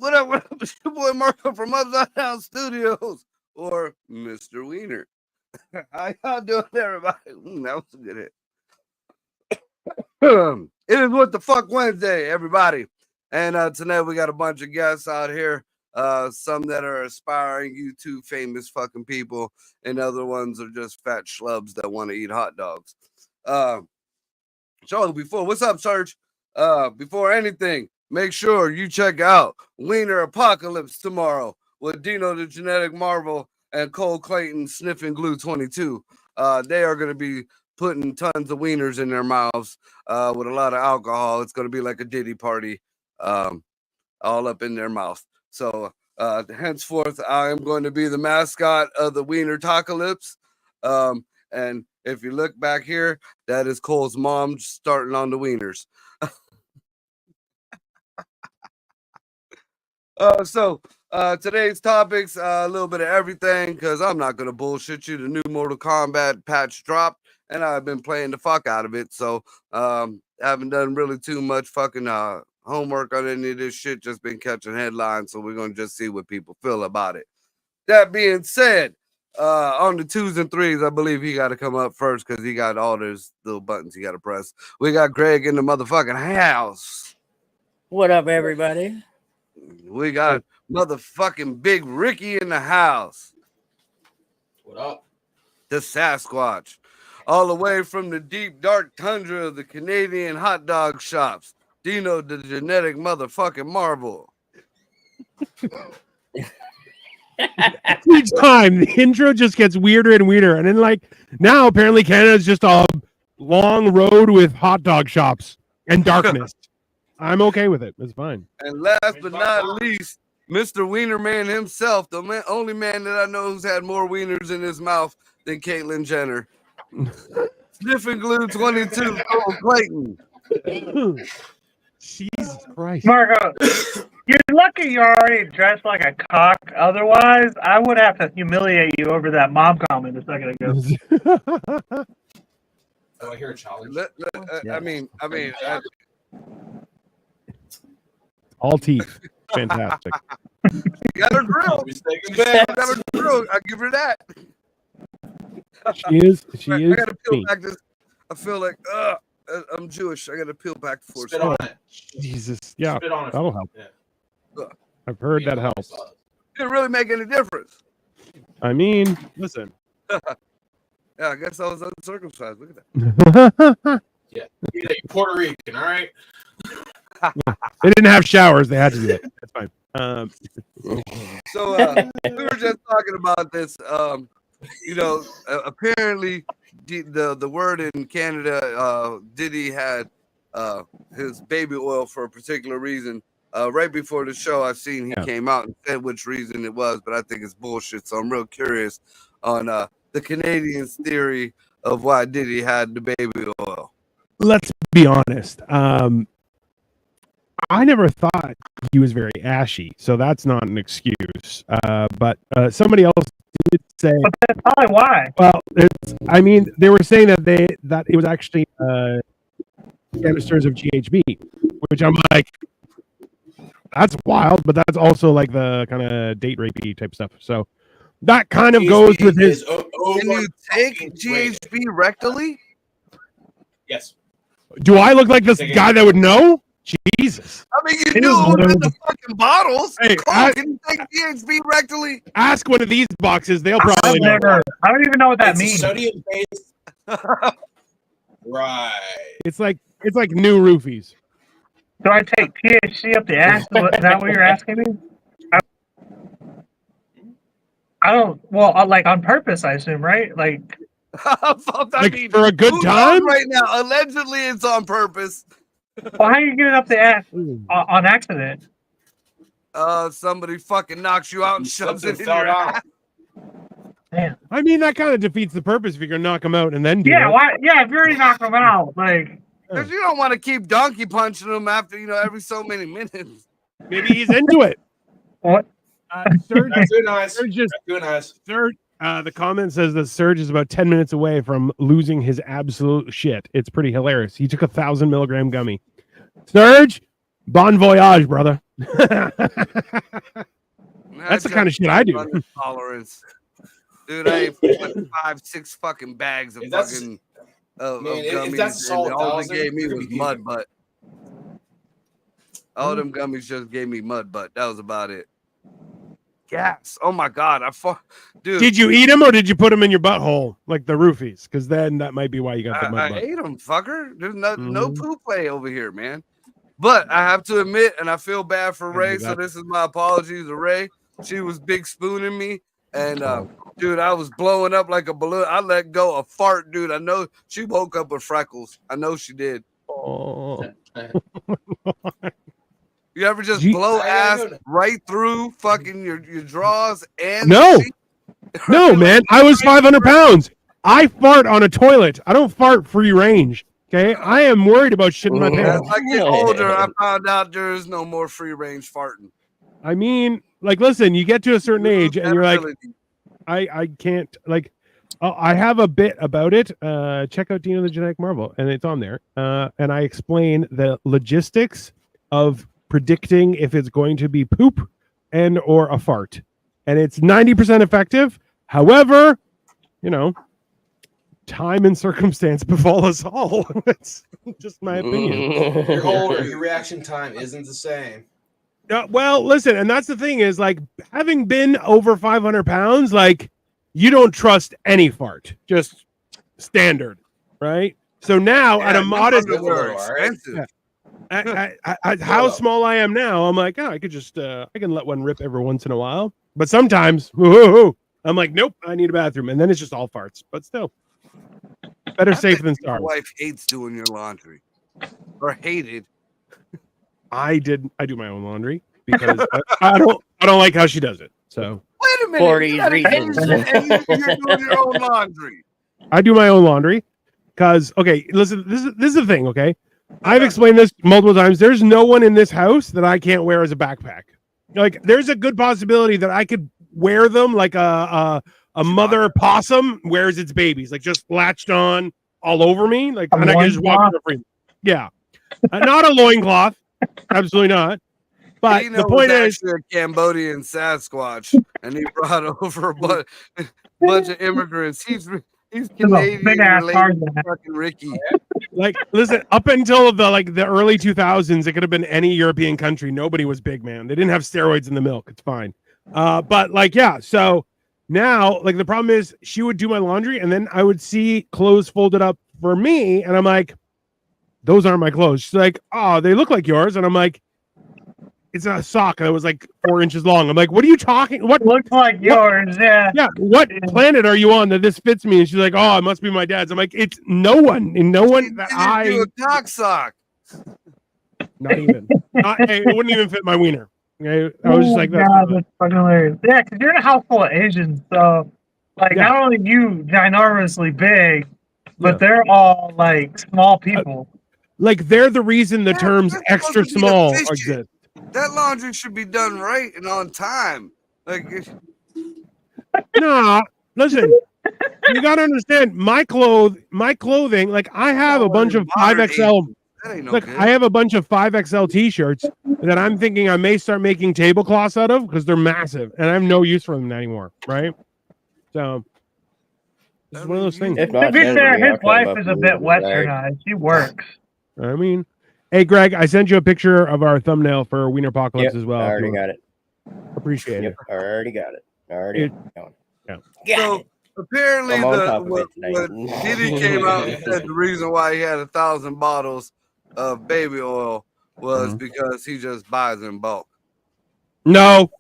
What up? What up? It's your boy Marco from Upside Down Studios, or Mr. Wiener. How y'all doing, everybody? That was a good hit. It is What the Fuck Wednesday, everybody. And tonight we got a bunch of guests out here. Some that are aspiring YouTube famous fucking people, and other ones are just fat schlubs that want to eat hot dogs. So what's up, Serge? Before anything, make sure you check out Wiener Apocalypse tomorrow with Dino the Genetic Marvel and Cole Clayton sniffing glue 22. They are going to be putting tons of wieners in their mouths with a lot of alcohol. It's going to be like a Diddy party all up in their mouth. So henceforth, I am going to be the mascot of the Wiener Apocalypse. And if you look back here, that is Cole's mom starting on the wieners. Today's topics, a little bit of everything, because I'm not going to bullshit you. The new Mortal Kombat patch dropped, and I've been playing the fuck out of it. So, haven't done really too much fucking homework on any of this shit, just been catching headlines. So we're going to just see what people feel about it. That being said, on the 2s and 3s, I believe he got to come up first because he got all those little buttons he got to press. We got Greg in the motherfucking house. What up, everybody? We got motherfucking Big Ricky in the house. What up? The Sasquatch. All the way from the deep, dark tundra of the Canadian hot dog shops. Dino, the Genetic motherfucking Marvel. Each time the intro just gets weirder and weirder. And then, like, now apparently Canada's just a long road with hot dog shops and darkness. I'm okay with it. It's fine. And last but not least, Mr. Wiener Man himself, the only man that I know who's had more wieners in his mouth than Caitlyn Jenner. Sniffing glue 22, Cole Clayton. Jesus Christ. Marco, you're lucky you're already dressed like a cock. Otherwise, I would have to humiliate you over that mom comment a second ago. Oh, I hear a challenge. I mean, all teeth. Fantastic. you got her grill. I give her that. She is. I gotta peel back this. I feel like I'm Jewish. I gotta peel back the force. Spit on it. Jesus. Yeah. Spit on it. That'll help. Yeah. I've heard that helps. Didn't really make any difference. I mean, listen. Yeah, I guess I was uncircumcised. Look at that. Yeah. You're Puerto Rican, all right? They didn't have showers. They had to do it. That's fine. So we were just talking about this. Apparently the word in Canada, Diddy had his baby oil for a particular reason. Right before the show, I've seen he came out and said which reason it was, but I think it's bullshit. So I'm real curious on the Canadians' theory of why Diddy had the baby oil. Let's be honest. I never thought he was very ashy, so that's not an excuse. But somebody else did say. But that's probably why. Well, they were saying that it was actually canisters of GHB, which I'm like, that's wild, but that's also like the kind of date rapey type stuff. So that kind of goes with his. Can you take GHB rectally? Yes. Do I look like this guy that would know? Jesus. I mean, you knew it was in the fucking bottles. Hey, can you take GHB rectally? Ask one of these boxes. They'll probably know. I don't even know what that means. Sodium based. Right. It's like new roofies. Do I take THC up the ass? Is that what you're asking me? I don't. Well, like on purpose, I assume, right? Like for a good time. Right now, allegedly, it's on purpose. Well, how are you getting up the ass on accident? somebody fucking knocks you out and shoves it Something in fell your down. ass. Damn. I mean, that kind of defeats the purpose if you're gonna knock him out and then do Yeah, it. why? Yeah, if you already knocked them out, like. Because you don't want to keep donkey punching them after, every so many minutes. Maybe he's into it. What? Serge, That's good, nice. Serge just That's good, nice. Serge, the comment says that Serge is about 10 minutes away from losing his absolute shit. It's pretty hilarious. He took 1,000 milligram gummy. Serge, bon voyage, brother. That's the kind of shit I do. Tolerance. Dude, I ate like 5-6 fucking bags of If that's- fucking of Man, if gummies. that's a solid and all they 1,000, gave me it'd was be mud butt. All them gummies just gave me mud butt. That was about it. Gas. Oh my god, dude. Did you eat them or did you put them in your butthole like the roofies? Because then that might be why you got the I mud butt. ate them, fucker. There's no Mhm. poo play over here, man. But I have to admit, and I feel bad for I Ray, do so that. this is my apologies to Ray. She was big spooning me, and dude, I was blowing up like a balloon. I let go a fart, dude. I know she woke up with freckles. I know she did. Oh. You ever just Gee- blow I ass know that. right through fucking your drawers and No. the sheet? No, man. I was 500 pounds. I fart on a toilet. I don't fart free range. Okay. I am worried about shitting my As pants. I get older, I found out there is no more free range farting. I mean, like, listen, you get to a certain You lose age and that you're like, ability. I can't, like, I have a bit about it. Check out Dino the Genetic Marvel, and it's on there. And I explain the logistics of predicting if it's going to be poop and or a fart. And it's 90% effective. However, time and circumstance befall us all. It's just my opinion. You're older. Your reaction time isn't the same. Well, listen, and that's the thing is, like, having been over 500 pounds, like, you don't trust any fart, just standard, right? So now, Yeah, at a them modest, underwear are All right. Yeah. expensive. at how small I am now, I'm like, I could just, I can let one rip every once in a while. But sometimes, I'm like, nope, I need a bathroom, and then it's just all farts. But still, better I safe bet than your sorry. wife hates doing your laundry, or hated. I do my own laundry because I don't like how she does it. So Wait a minute. For you these got a reasons. Asian and you're doing your own laundry. I do my own laundry because, okay, listen, this is the thing, okay? I've explained this multiple times. There's no one in this house that I can't wear as a backpack. Like, there's a good possibility that I could wear them like a mother possum wears its babies, like just latched on all over me. Like, A and I can just walk loincloth? for free. Yeah. Not a loincloth. Absolutely not. But Dino the point was is, actually a Cambodian Sasquatch, and he brought over a bunch of immigrants. He's Canadian big-ass related hard to man. fucking Ricky. like, listen, up until the early 2000s, it could have been any European country. Nobody was big, man. They didn't have steroids in the milk. It's fine. But like, yeah. So now, like, the problem is she would do my laundry, and then I would see clothes folded up for me, and I'm like, those aren't my clothes. She's like, oh, they look like yours, and I'm like, it's a sock that was like 4 inches long. I'm like, what are you talking? What? Looks like yours, yeah. Yeah, what planet are you on that this fits me? And she's like, oh, it must be my dad's. I'm like, it's no one, and no one that He didn't do a cock sock. not even. Hey, it wouldn't even fit my wiener. Okay, I was just like, that's God, that's fucking hilarious. Yeah, because you're in a house full of Asians, so like Yeah. not only you ginormously big, but Yeah. they're all like small people. like they're the reason the Yeah, terms they're extra supposed to be small efficient. exist. That laundry should be done right and on time. Like, No, listen, you gotta understand my clothing. Like, I have a bunch of modern 5XL. that ain't no Look, good. I have a bunch of 5XL t-shirts that I'm thinking I may start making tablecloths out of because they're massive and I have no use for them anymore. Right? So it's one of those things. If To not, be send fair, me. I'll his cut wife him up is a and bit leave it there. westernized. She works. I mean, hey, Greg, I sent you a picture of our thumbnail for Wiener Apocalypse Yep, as well. I if already you got it. appreciate Yep, it. I already got it. Already It- going. Yeah. So apparently, I'm on top of when it tonight. Diddy came out and said the reason why he had 1,000 bottles of baby oil was Mhm. because he just buys in bulk. No,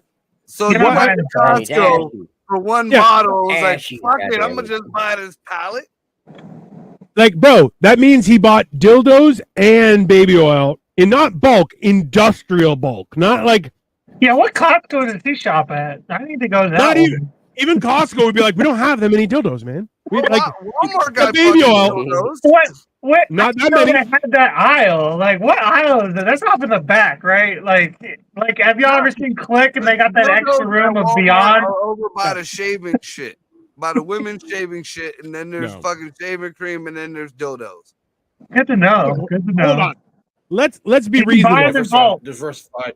So You're you not went buying to in bulk. Costco for one Yeah. bottle. It was like, Ashy, fuck it, I'm goddamn gonna it. just buy this pallet. like, bro, that means he bought dildos and baby oil in not bulk, industrial bulk, not like Yeah, what Costco does he shop at? I need to go to that Not one. even Costco would be like, we don't have that many dildos, man. We like Walmart got baby fucking oil. dildos. What? Not I that know many. they had that aisle. Like, what aisle is it? That's off in the back, right? Like, have y'all ever seen Click and they got that extra Dildos room at of Walmart Beyond? are over by the shaving shit, by the women's shaving shit, and then there's fucking shaving cream, and then there's dildos. Good to know. Good to know. Hold on. Let's be You can buy reasonable. them in bulk. Diversified.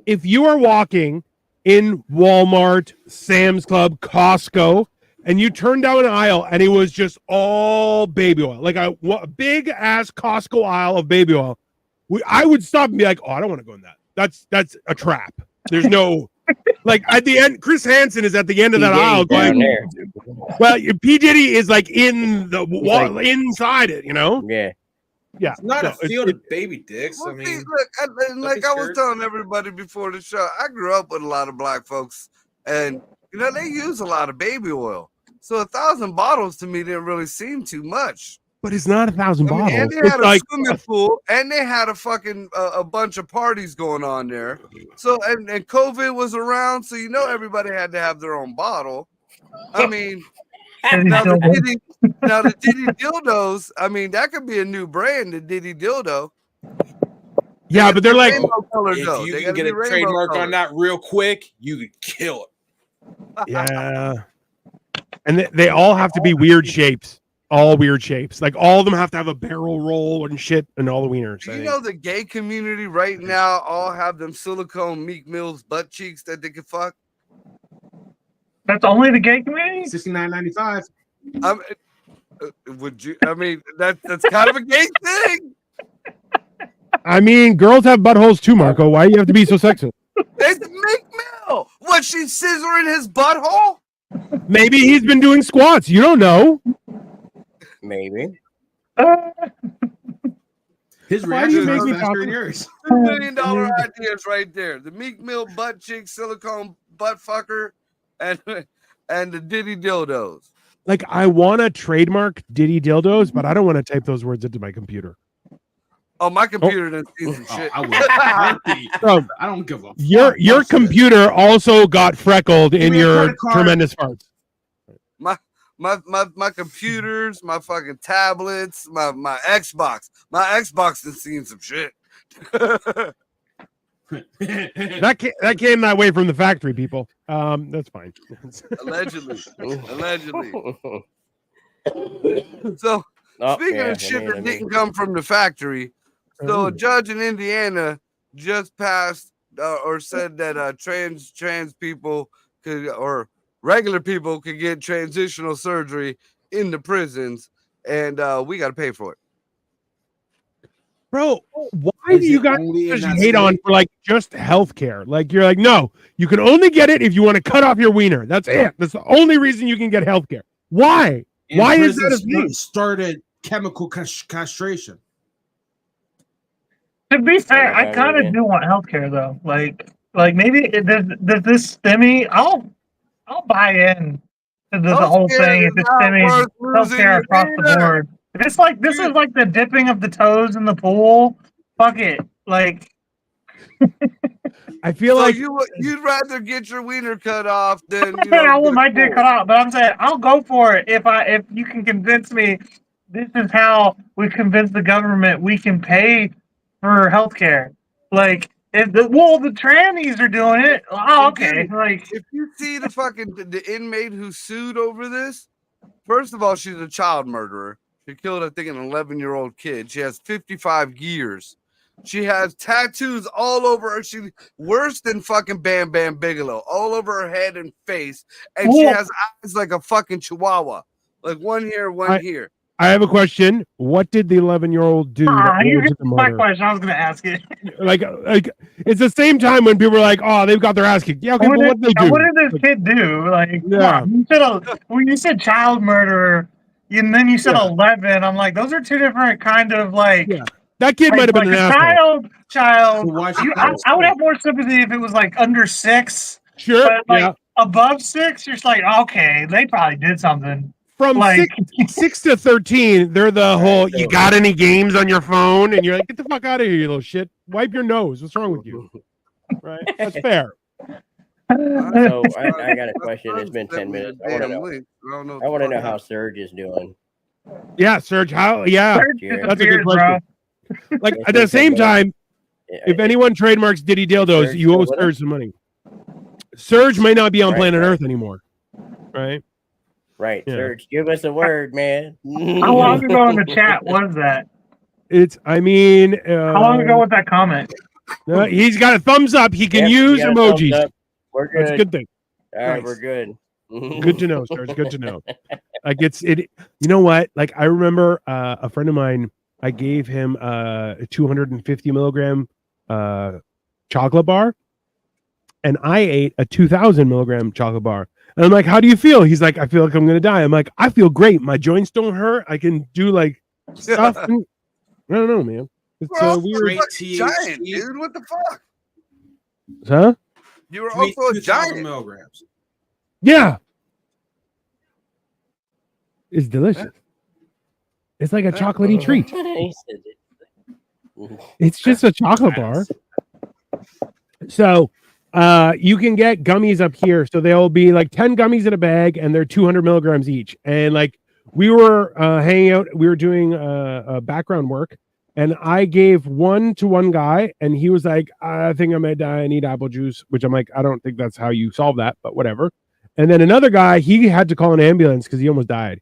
If you are walking in Walmart, Sam's Club, Costco, and you turn down an aisle and it was just all baby oil, like a big ass Costco aisle of baby oil, I would stop and be like, oh, I don't want to go in that. That's a trap. There's no like at the end. Chris Hansen is at the end of that aisle going. Well, P Diddy is like in the wall, like, inside it. You know. Yeah. Yeah. It's not a field of baby dicks. Well, I mean, see, look, like I was telling everybody before the show, I grew up with a lot of black folks, and you know they use a lot of baby oil. So 1,000 bottles to me didn't really seem too much. But it's not 1,000 bottles. And they had a swimming pool, and they had a fucking a bunch of parties going on there. So and COVID was around, so you know everybody had to have their own bottle. I mean, now the Diddy dildos. I mean, that could be a new brand, the Diddy dildo. Yeah, but they're like, if you can get a trademark on that real quick, you could kill it. Yeah. And they all have to be weird shapes. All weird shapes. Like all of them have to have a barrel roll and shit and all the wieners. You know the gay community right now all have them silicone Meek Mill's butt cheeks that they can fuck. That's only the gay community? $69.95. Would you? I mean, that's kind of a gay thing. I mean, girls have buttholes too, Marco. Why do you have to be so sexist? It's Meek Mill. What, she's scissoring his butthole? Maybe he's been doing squats. You don't know. Maybe. His Why do you reaction make is me faster than yours. $2 million ideas right there. The Meek Mill butt cheek silicone butt fucker and the Diddy dildos. Like, I want to trademark Diddy dildos, but I don't want to type those words into my computer. Oh, my computer done seen some shit. Bro, I don't give a fuck. Your computer also got freckled in your tremendous farts. My computers, my fucking tablets, my Xbox. My Xbox has seen some shit. that came that way from the factory, people. That's fine. Allegedly. So speaking of shit that didn't come from the factory, so a judge in Indiana just passed or said that trans people could, or regular people could get transitional surgery in the prisons, and we got to pay for it. Bro, why do you guys just hate on for like just healthcare? Like you're like, no, you can only get it if you want to cut off your wiener. That's it. That's the only reason you can get healthcare. Why? Why is that a thing? Started chemical castration. To be fair, I kind of do want healthcare though. Like maybe does this stimmy? I'll buy in to the whole thing if it's stimmy healthcare across the board. It's like this is like the dipping of the toes in the pool. Fuck it, like. I feel like you'd rather get your wiener cut off than I want my dick cut off, but I'm saying I'll go for it if you can convince me. This is how we convince the government we can pay for healthcare. Like if the trannies are doing it. Oh, okay. Like if you see the inmate who sued over this, first of all, she's a child murderer. She killed, I think, an 11-year-old kid. She has 55 years. She has tattoos all over her. She's worse than fucking Bam Bam Bigelow, all over her head and face. And she has eyes like a fucking chihuahua. Like one here, one here. I have a question. What did the 11-year-old do? My question. I was going to ask it. Like it's the same time when people are like, "Oh, they've got their ass kicked." Yeah, okay, but what did they do? What did this kid do? Like, yeah. When you said child murderer, and then you said 11, I'm like, those are two different kind of like. Yeah. That kid might have been an asshole. Child. I would have more sympathy if it was like under 6. Sure. But like above 6, you're just like, okay, they probably did something. From like 6 to 13, they're the whole. You got any games on your phone? And you're like, get the fuck out of here, you little shit. Wipe your nose. What's wrong with you? Right? That's fair. So I got a question. It's been 10 minutes. I want to know how Serge is doing. Yeah, Serge. How? Yeah, that's a good question. Like at the same time, if anyone trademarks Diddy Dildos, you owe Serge some money. Serge may not be on planet Earth anymore. Right. Right. Yeah. Serge, give us a word, man. How long ago in the chat was that? I mean, how long ago was that comment? He's got a thumbs up. He can use emojis. We're good. That's a good thing. All right, we're good. Good to know, Serge. Good to know. Like you know what? Like I remember a friend of mine, I gave him a 250 milligram chocolate bar, and I ate a 2,000 milligram chocolate bar. And I'm like, how do you feel? He's like, I feel like I'm going to die. I'm like, I feel great. My joints don't hurt. I can do like stuff. I don't know, man. It's weird. Giant, dude. What the fuck? Huh? You were also a giant. Milligrams. Yeah. It's delicious. It's like a chocolatey treat. It's just a chocolate bar. So you can get gummies up here. So they'll be like 10 gummies in a bag, and they're 200 milligrams each. And like we were hanging out, we were doing background work, and I gave one to one guy, and he was like, I think I may die. I need apple juice, which I'm like, I don't think that's how you solve that, but whatever. And then another guy, he had to call an ambulance because he almost died.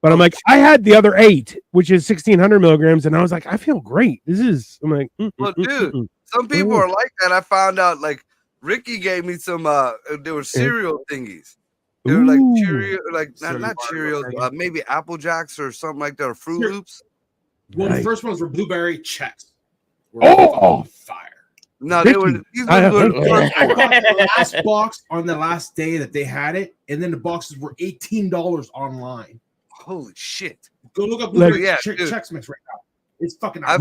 But I'm like, I had the other 8, which is 1,600 milligrams, and I was like, I feel great. I'm like, well, dude, some people are like that. I found out, like, Ricky gave me some. There were cereal thingies. They were like Cheerios, like not Cheerios, maybe Apple Jacks or something like that, or Fruit Loops. Well, the first ones were blueberry checks. Fire! No, they were. I got the last box on the last day that they had it, and then the boxes were $18 online. Holy shit! Go look up blueberry Chex Mix right now. It's fucking. I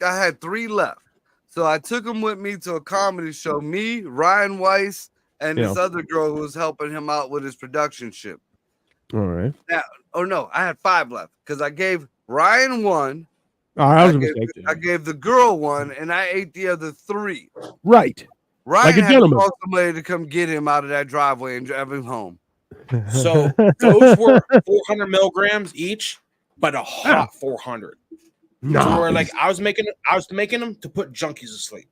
had 3 left, so I took them with me to a comedy show. Me, Ryan Weiss, and this other girl who was helping him out with his production ship. All right. Now, I had 5 left because I gave Ryan 1. I gave the girl 1, and I ate the other 3. Right. Ryan had to call somebody to come get him out of that driveway and drive him home. So those were 400 milligrams each, but a hot 400. No, so we're like I was making them to put junkies to sleep.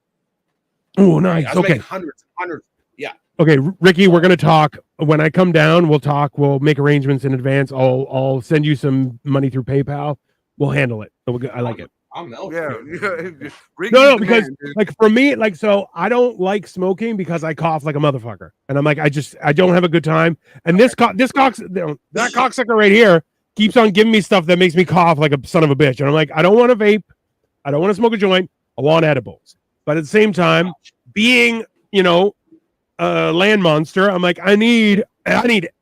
Oh, nice. I was making hundreds. Yeah. Okay, Ricky, we're gonna talk when I come down. We'll talk. We'll make arrangements in advance. I'll send you some money through PayPal. We'll handle it. I like it. No, because like for me, like so I don't like smoking because I cough like a motherfucker, and I'm like I don't have a good time. And that cocksucker right here keeps on giving me stuff that makes me cough like a son of a bitch, and I'm like I don't want to vape, I don't want to smoke a joint, I want edibles. But at the same time, being a land monster, I'm like I need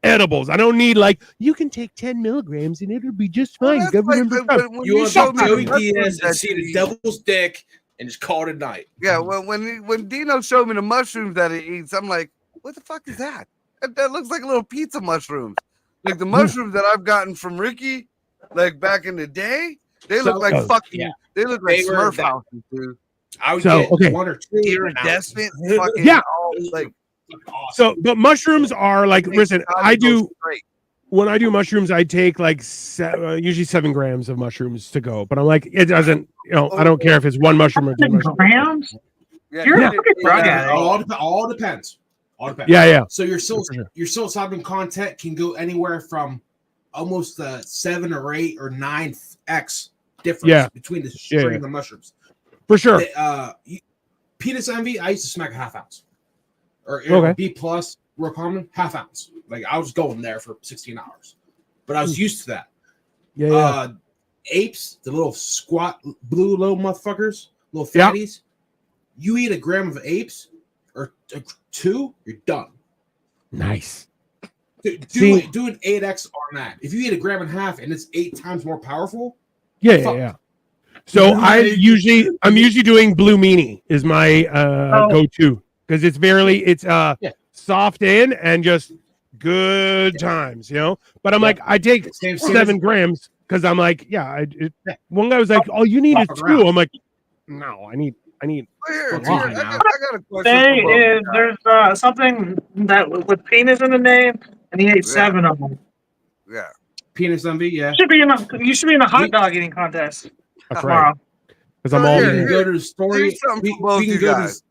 edibles. I don't need like you can take 10 milligrams and it'll be just fine. You want to Joey Diaz and see the devil's dick and just call it a night. Yeah, when Dino showed me the mushrooms that he eats, I'm like, what the fuck is that? That looks like little pizza mushrooms. Like the mushrooms that I've gotten from Ricky, like back in the day, they look like fucking. Yeah. They look like Smurf houses, dude. I would get 1 or 2 iridescent. Like. So, but mushrooms are like, listen, when I do mushrooms, I take like usually 7 grams of mushrooms to go, but I'm like, it doesn't, I don't care if it's 1 mushroom or 2 mushrooms. Grams? You're a fucking drug addict. All depends. Yeah. So your psilocybin content can go anywhere from almost 7 or 8 or 9x difference between the strain of the mushrooms. For sure. Penis envy, I used to smack a half ounce. Or B plus, real common, half ounce. Like I was going there for 16 hours, but I was used to that. Yeah. Apes, the little squat blue little motherfuckers, little fatties. You eat a gram of apes or 2, you're done. Nice. Do an 8x on that. If you eat a gram and a half and it's 8 times more powerful. Yeah. So I'm usually doing Blue Meanie is my go-to. Because it's soft in and just good times, But I'm like, I take 7 grams because I'm like, one guy was like, "Oh, you need 2." I'm like, no, I need I need. Here, Come on I now. got a question. There's something that with penis in the name, and he ate 7 of them. Yeah. Penis envy, yeah. You should be in a hot dog eating contest. That's tomorrow. right. Because I'm all We eating. can go to the story. Here's something for both We can you go guys.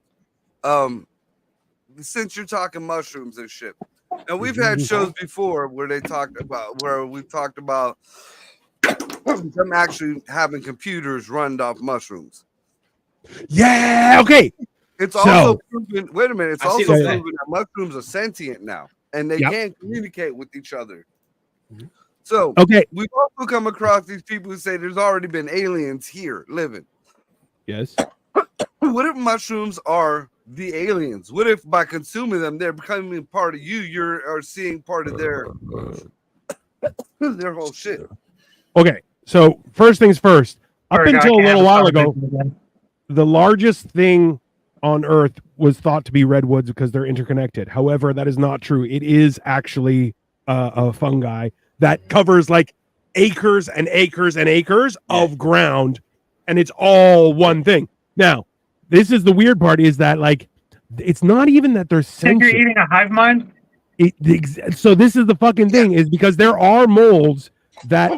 Since you're talking mushrooms and shit, and we've had shows before where we've talked about them actually having computers run off mushrooms. Yeah. Okay. It's also proven. Wait a minute. It's also see proven that mushrooms are sentient now, and they can communicate with each other. So we've also come across these people who say there's already been aliens here living. Yes. What if mushrooms are the aliens? What if by consuming them, they're becoming part of you? You're seeing part of their whole shit. Okay. So first things first. Up until a little while ago, the largest thing on Earth was thought to be redwoods because they're interconnected. However, that is not true. It is actually a fungi that covers like acres and acres and acres of ground, and it's all one thing. Now, this is the weird part: is that like it's not even that they're sentient. Think you're eating a hive mind? So this is the fucking thing: is because there are molds that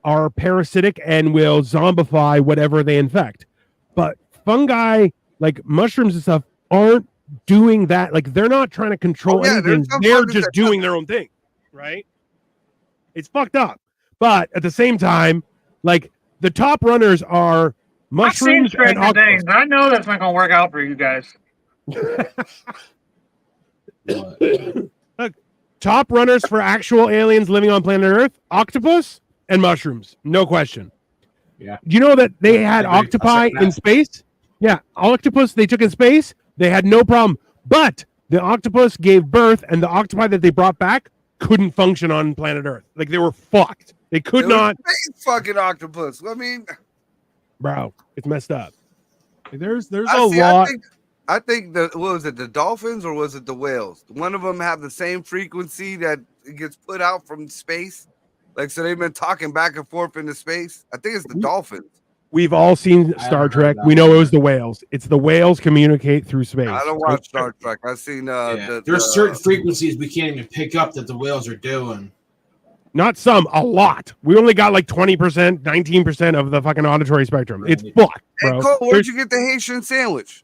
are parasitic and will zombify whatever they infect, but fungi like mushrooms and stuff aren't doing that. Like they're not trying to control anything. They're just doing their own thing, right? It's fucked up. But at the same time, like the top runners are mushrooms and octopus. I know that's not gonna work out for you guys. Look, top runners for actual aliens living on planet Earth: octopus and mushrooms, no question. Yeah. You know that they had octopi in space? Yeah, octopus they took in space. They had no problem, but the octopus gave birth, and the octopi that they brought back couldn't function on planet Earth. Like they were fucked. They could not. Fucking octopus. I mean, bro, it's messed up. There's a lot. I think what was it, the dolphins or was it the whales? One of them have the same frequency that it gets put out from space. Like, so they've been talking back and forth into space. I think it's the dolphins. We've all seen Star Trek. We know it was the whales. It's the whales communicate through space. I don't watch Star Trek. I've seen there's certain frequencies we can't even pick up that the whales are doing. Not some, a lot. We only got like 20%, 19% of the fucking auditory spectrum. It's fucked, bro. Hey, Cole, where'd you get the Haitian sandwich?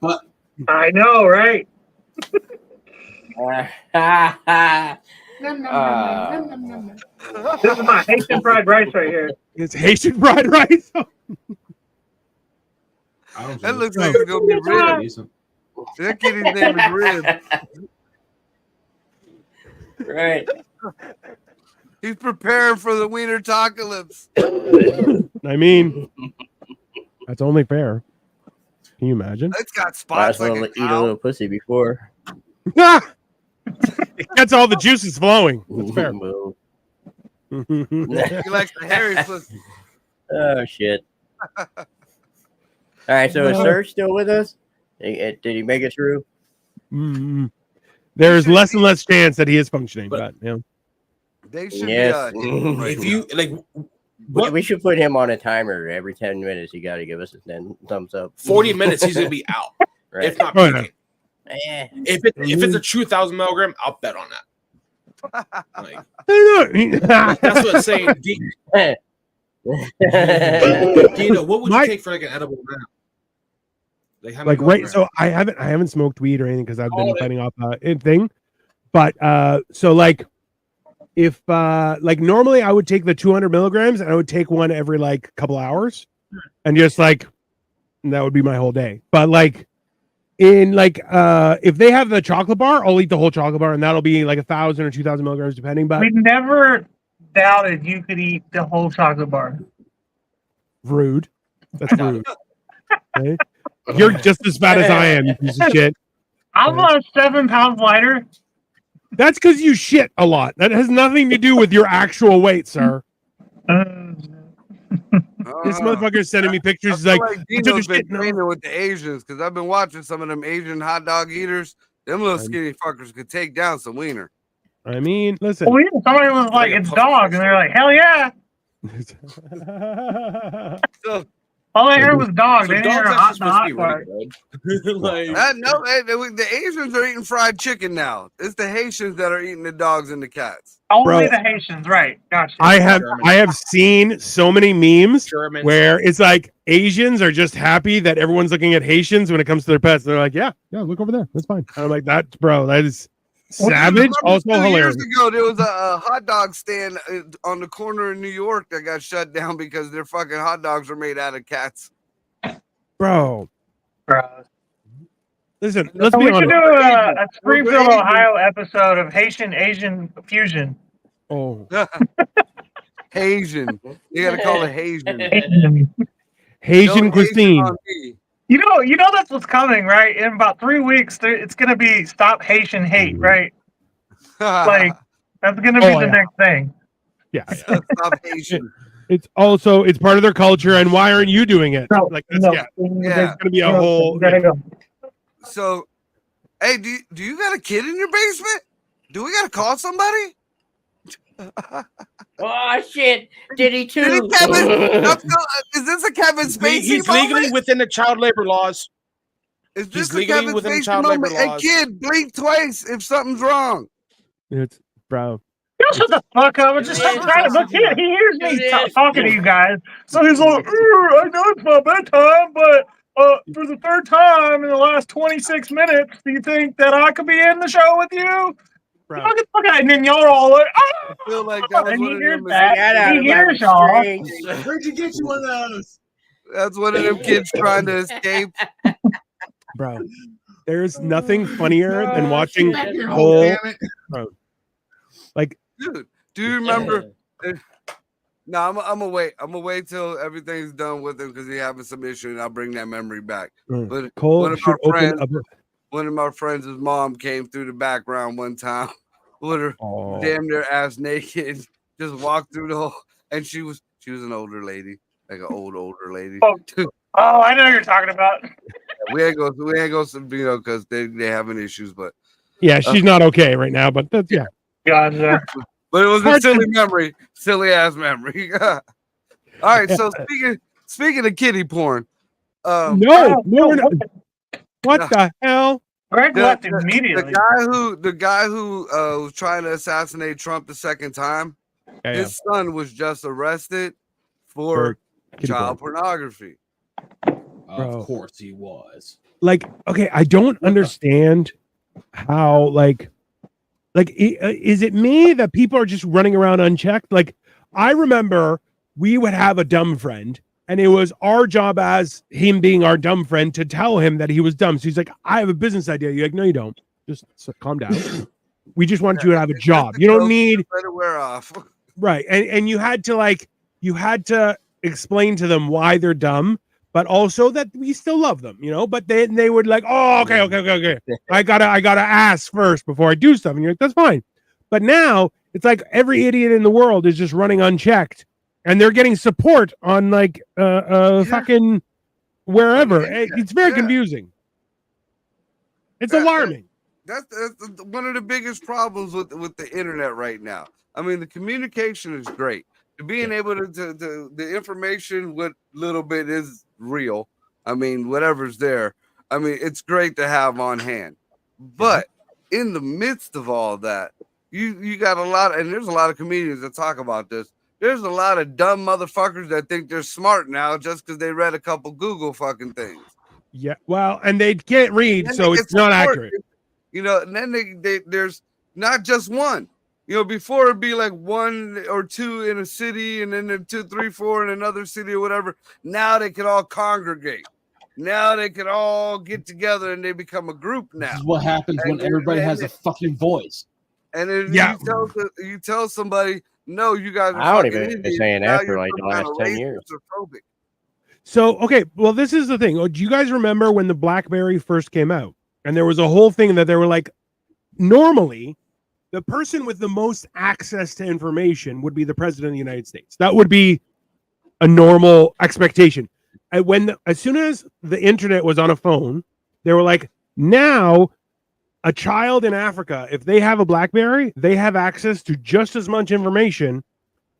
I know, right? This is my Haitian fried rice right here. It's Haitian fried rice. That looks like it's gonna be ribs. That kitty's name is Rib. Right. He's preparing for the wiener tacolypse. I mean, that's only fair. Can you imagine? It's got spots like eat a little pussy before. It gets all the juices flowing. That's fair. He likes the hairy pussy. Oh shit. All right, so is Serge still with us? Did he make it through? There's less and less chance that he is functioning, but yeah. They should be. If you like, we should put him on a timer. Every 10 minutes, you got to give us a thumbs up. 40 minutes, he's gonna be out. Right. If not, if it's a true 1,000 milligram, I'll bet on that. Like, that's what I'm saying. Dino, what would you take for like an edible now? Like right, so I haven't smoked weed or anything because I've been fighting off a thing. But so like if like normally I would take the 200 milligrams and I would take one every like couple hours and just like that would be my whole day. But like in like if they have the chocolate bar, I'll eat the whole chocolate bar and that'll be like 1,000 or 2,000 milligrams depending. But we never doubted you could eat the whole chocolate bar. Rude. That's rude. Okay? You're just as fat as I am, you piece of shit. I'm about 7 pounds lighter. That's because you shit a lot. That has nothing to do with your actual weight, sir. This motherfucker's sending me pictures. He's like, Dino's been training with the Asians because I've been watching some of them Asian hot dog eaters. Them little skinny fuckers could take down some wiener. I mean, listen. Well, yeah, somebody was like, it's dog, and they're like, hell yeah. All I heard was dog. They didn't hear dogs hot, actually supposed to be part. really good. Like, no, the Asians are eating fried chicken now. It's the Haitians that are eating the dogs and the cats. Only the Haitians, right? Gotcha. I have seen so many memes Germans. where it's like Asians are just happy that everyone's looking at Haitians when it comes to their pets. They're like, yeah, look over there. That's fine. And I'm like, that is savage. Also hilarious. Years ago, there was a hot dog stand on the corner in New York that got shut down because their fucking hot dogs were made out of cats. Bro. Listen, let's so be we honest. should do a Springfield, Ohio episode of Haitian fusion. Oh. Haitian. You gotta call it Haitian. Haitian cuisine. You know that's what's coming, right? In about 3 weeks, it's gonna be Stop Haitian Hate, right? Like that's gonna be the next thing. Yeah. Stop Haitian. It's part of their culture, and why aren't you doing it? No, like no. There's gonna be a whole. Go. So, hey, do you got a kid in your basement? Do we gotta call somebody? Oh shit! Did he too? Is this a Kevin Spacey? He's legally within the child labor laws. Is this legally a Kevin within Spacey child labor moment? Hey, laws. kid, blink twice if something's wrong. It's bro. You shut the fuck up. I'm just trying to look here. He hears me talking to you guys. So he's like, I know it's my bedtime, but for the third time in the last 26 minutes, do you think that I could be in the show with you? Bro. And then y'all are all like, I feel like that was and one he of hears them. that. He hears y'all. Where'd you get you one of those? That's one of them kids trying to escape. Bro, there's nothing funnier than watching whole. Like, dude, do you remember? No, I'm gonna wait. I'm gonna wait till everything's done with him because he's having some issue, and I'll bring that memory back. But Cole should open up. One of my friends' mom came through the background one time with her damn near ass naked, just walked through the whole, and she was an older lady, like an older lady. Oh, I know what you're talking about. we ain't go, because they having issues, but yeah, she's not okay right now. But that's Gotcha. But it was a silly ass memory. All right, so speaking of kiddie porn, no, we're not. What the hell? Greg left immediately. The guy who was trying to assassinate Trump the second time, his son was just arrested for child pornography. Of course he was. Like, okay, I don't understand how, like, is it me that people are just running around unchecked? Like, I remember we would have a dumb friend, and it was our job as him being our dumb friend to tell him that he was dumb. So he's like, I have a business idea. You're like, no, you don't. Just calm down. We just want you to have a job. You don't need to wear off. Right. And you had to explain to them why they're dumb, but also that we still love them, but they would like, oh, okay. I gotta ask first before I do stuff. And you're like, that's fine. But now it's like every idiot in the world is just running unchecked. And they're getting support on like fucking wherever. It's very confusing. It's alarming. That's one of the biggest problems with the internet right now. I mean, the communication is great. Being able to the information, what little bit is real. I mean, whatever's there. I mean, it's great to have on hand. But in the midst of all that, you got a lot, and there's a lot of comedians that talk about this. There's a lot of dumb motherfuckers that think they're smart now just because they read a couple Google fucking things. Yeah, well, and they can't read, so it's not accurate. And then there's not just one. Before it'd be like 1 or 2 in a city, and then 2, 3, 4 in another city or whatever. Now they could all congregate. Now they could all get together and they become a group now. This is what happens when everybody has a fucking voice. And then you tell somebody, no, you guys are I don't even been saying that for like the last 10 years. So, okay, well, this is the thing. Do you guys remember when the BlackBerry first came out? And there was a whole thing that they were like, normally, the person with the most access to information would be the president of the United States. That would be a normal expectation. And as soon as the internet was on a phone, they were like, now a child in Africa, if they have a BlackBerry, they have access to just as much information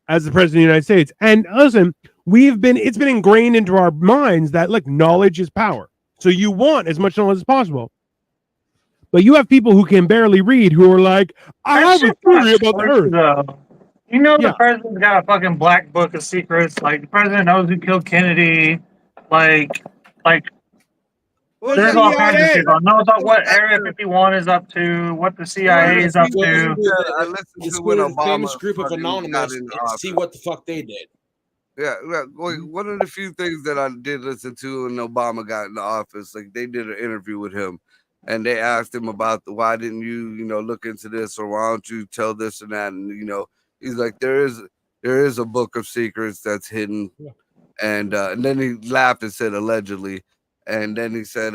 as the president of the United States. And listen, it's been ingrained into our minds that look, knowledge is power. So you want as much knowledge as possible. But you have people who can barely read who are like, I have a theory about the Earth. You know, the president's got a fucking black book of secrets. Like, the president knows who killed Kennedy. Like, there's all kinds of people. Knows what Area 51 is up to, what the CIA is up to. I listened to when Obama famous group of anonymous and see what the fuck they did. Yeah, one of the few things that I did listen to when Obama got in the office, like they did an interview with him, and they asked him about why didn't you, look into this, or why don't you tell this and that, and he's like, there is a book of secrets that's hidden, and then he laughed and said allegedly, and then he said,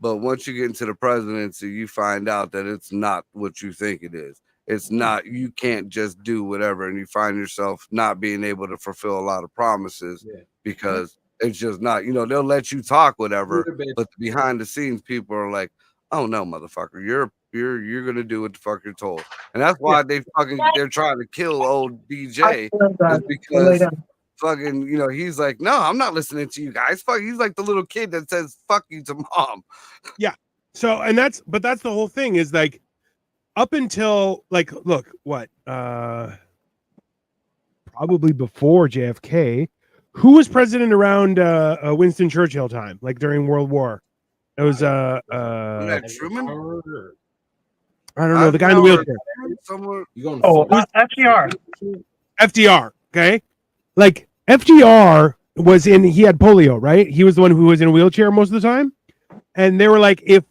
but once you get into the presidency, you find out that it's not what you think it is. It's not, you can't just do whatever, and you find yourself not being able to fulfill a lot of promises because it's just not, they'll let you talk whatever, but behind the scenes people are like, oh no, motherfucker, you're gonna do what the fuck you're told. And that's why they're trying to kill old DJ, because fucking, he's like, no, I'm not listening to you guys. Fuck, he's like the little kid that says fuck you to mom. Yeah. So, that's the whole thing is like, up until look, what probably before JFK, who was president around Winston Churchill time, like during World War? It was Truman. I don't know, the guy in the wheelchair. FDR. FDR. Okay, like FDR was he had polio, right? He was the one who was in a wheelchair most of the time, and they were like, if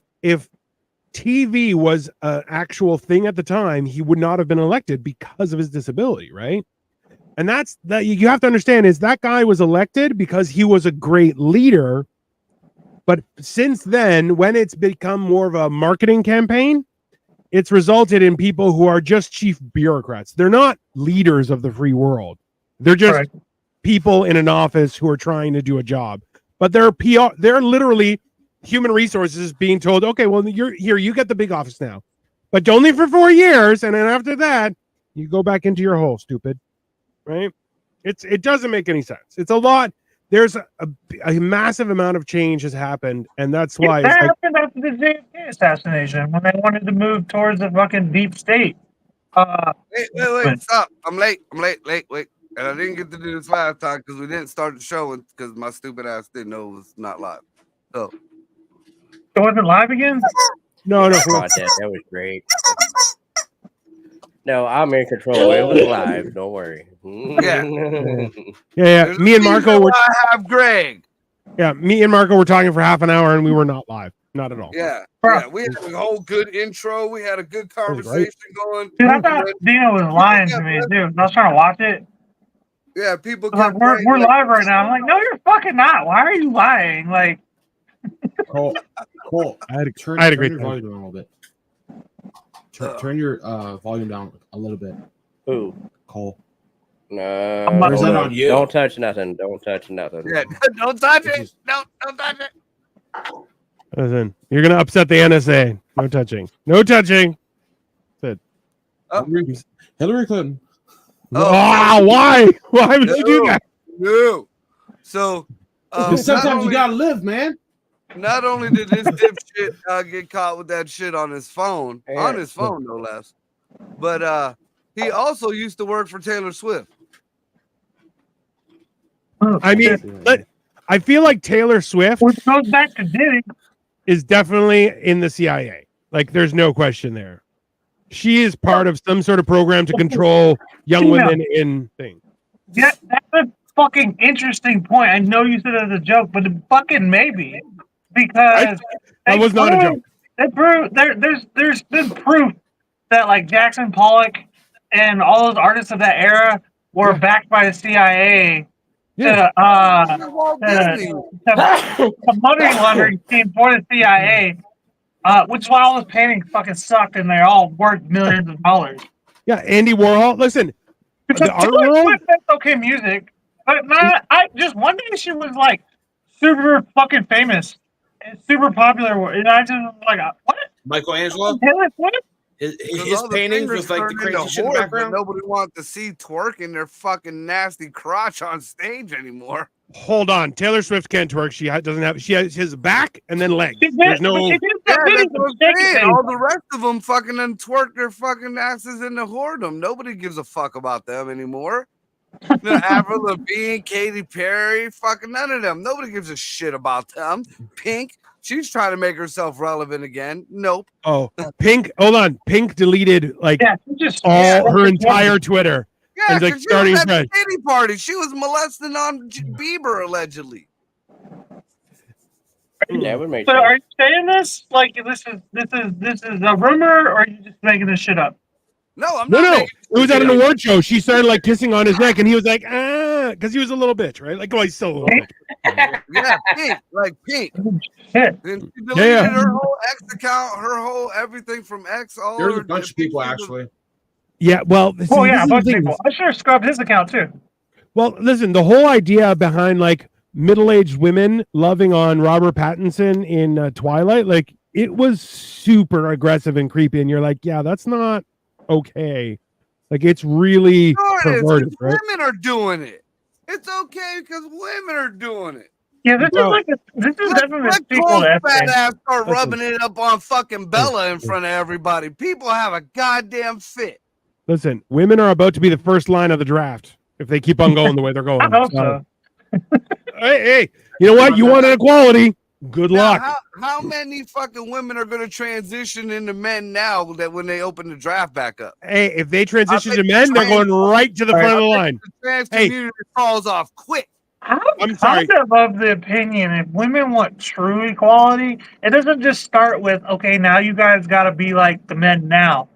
TV was an actual thing at the time, he would not have been elected because of his disability, right? And that's that you have to understand is that guy was elected because he was a great leader. But since then, when it's become more of a marketing campaign, it's resulted in people who are just chief bureaucrats. They're not leaders of the free world. They're just people in an office who are trying to do a job. But they're PR. They're literally human resources being told, okay, well, you're here, you get the big office now, but only for 4 years, and then after that you go back into your hole, stupid. Right? It doesn't make any sense. It's a lot. There's a massive amount of change has happened, and that's why that happened after the JFK assassination when they wanted to move towards the fucking deep state. Wait, stop. I'm late, wait. And I didn't get to do this last time because we didn't start the show because my stupid ass didn't know it was not live. So it wasn't live again? No. That was great. No, I'm in control. It was live. Don't worry. Yeah. Me and Marco were. I have Greg. Yeah, me and Marco were talking for half an hour, and we were not live. Not at all. Yeah. We had a whole good intro. We had a good conversation going. Dude, I thought Dino was lying to me, dude. I was trying to watch it. Yeah, people. Like, we're live right now. I'm like, no, you're fucking not. Why are you lying? Like. Cole, I had a great your volume down a little bit. Turn your volume down a little bit. Who? Cole. No. Or is that on you? Don't touch nothing. Don't touch nothing. Yeah, don't touch it. Don't touch it. Listen, you're gonna upset the NSA. No touching. No touching. That's it. Hillary Clinton. Oh, why? Why would you do that? No. So sometimes you gotta live, man. Not only did this dipshit get caught with that shit on his phone, no less, but he also used to work for Taylor Swift. I mean, I feel like Taylor Swift, which goes back to Diddy, is definitely in the CIA. Like, there's no question there. She is part of some sort of program to control young women in things. Yeah, that's a fucking interesting point. I know you said it as a joke, but fucking maybe. Because that was not a joke. There's been proof that like Jackson Pollock and all those artists of that era were backed by the CIA to money laundering scheme for the CIA, which is why all those paintings fucking sucked and they're all worth millions of dollars. Yeah, Andy Warhol. Listen, because the art world makes okay music, but not. I just one day she was like super fucking famous. It's super popular, and I just was like, what? Michelangelo? His paintings with like the crazy shit in the background. Nobody wants to see twerking their fucking nasty crotch on stage anymore. Hold on, Taylor Swift can't twerk. She has his back and then legs. There's no. Yeah, that's what I'm saying. All the rest of them fucking and twerk their fucking asses into whoredom. Nobody gives a fuck about them anymore. Avril Lavigne, Katy Perry, fucking none of them. Nobody gives a shit about them. Pink. She's trying to make herself relevant again. Nope. Oh, Pink. Hold on. Pink deleted her entire Twitter. Yeah, and, she was at the kitty party. She was molesting on Bieber allegedly. That would make sense. Are you saying this? Like this is a rumor, or are you just making this shit up? No, I'm not. No. It was at an award show. She started like kissing on his neck, and he was like, because he was a little bitch, right? Like, he's still a little bitch. Yeah, Pink, like Pink. And she deleted her whole X account, her whole everything from X. There's a bunch of people actually. Yeah, well, a bunch of people. I should have scrubbed his account too. Well, listen, the whole idea behind like middle-aged women loving on Robert Pattinson in Twilight, like it was super aggressive and creepy, and you're like, yeah, that's not okay. Like it's really perverted, right? Women are doing it. It's okay because women are doing it. Yeah, this is definitely a sequel to fat ass start rubbing it up on fucking Bella in front of everybody. People have a goddamn fit. Listen, women are about to be the first line of the draft if they keep on going the way they're going. I hope so. Hey, you know what? You want equality? Good luck. How many fucking women are going to transition into men now that when they open the draft back up? Hey, if they transition to men, they're going right to the front of the line. The trans community falls off quick. I'm sorry. Of the opinion, if women want true equality, it doesn't just start with, okay, now you guys got to be like the men now.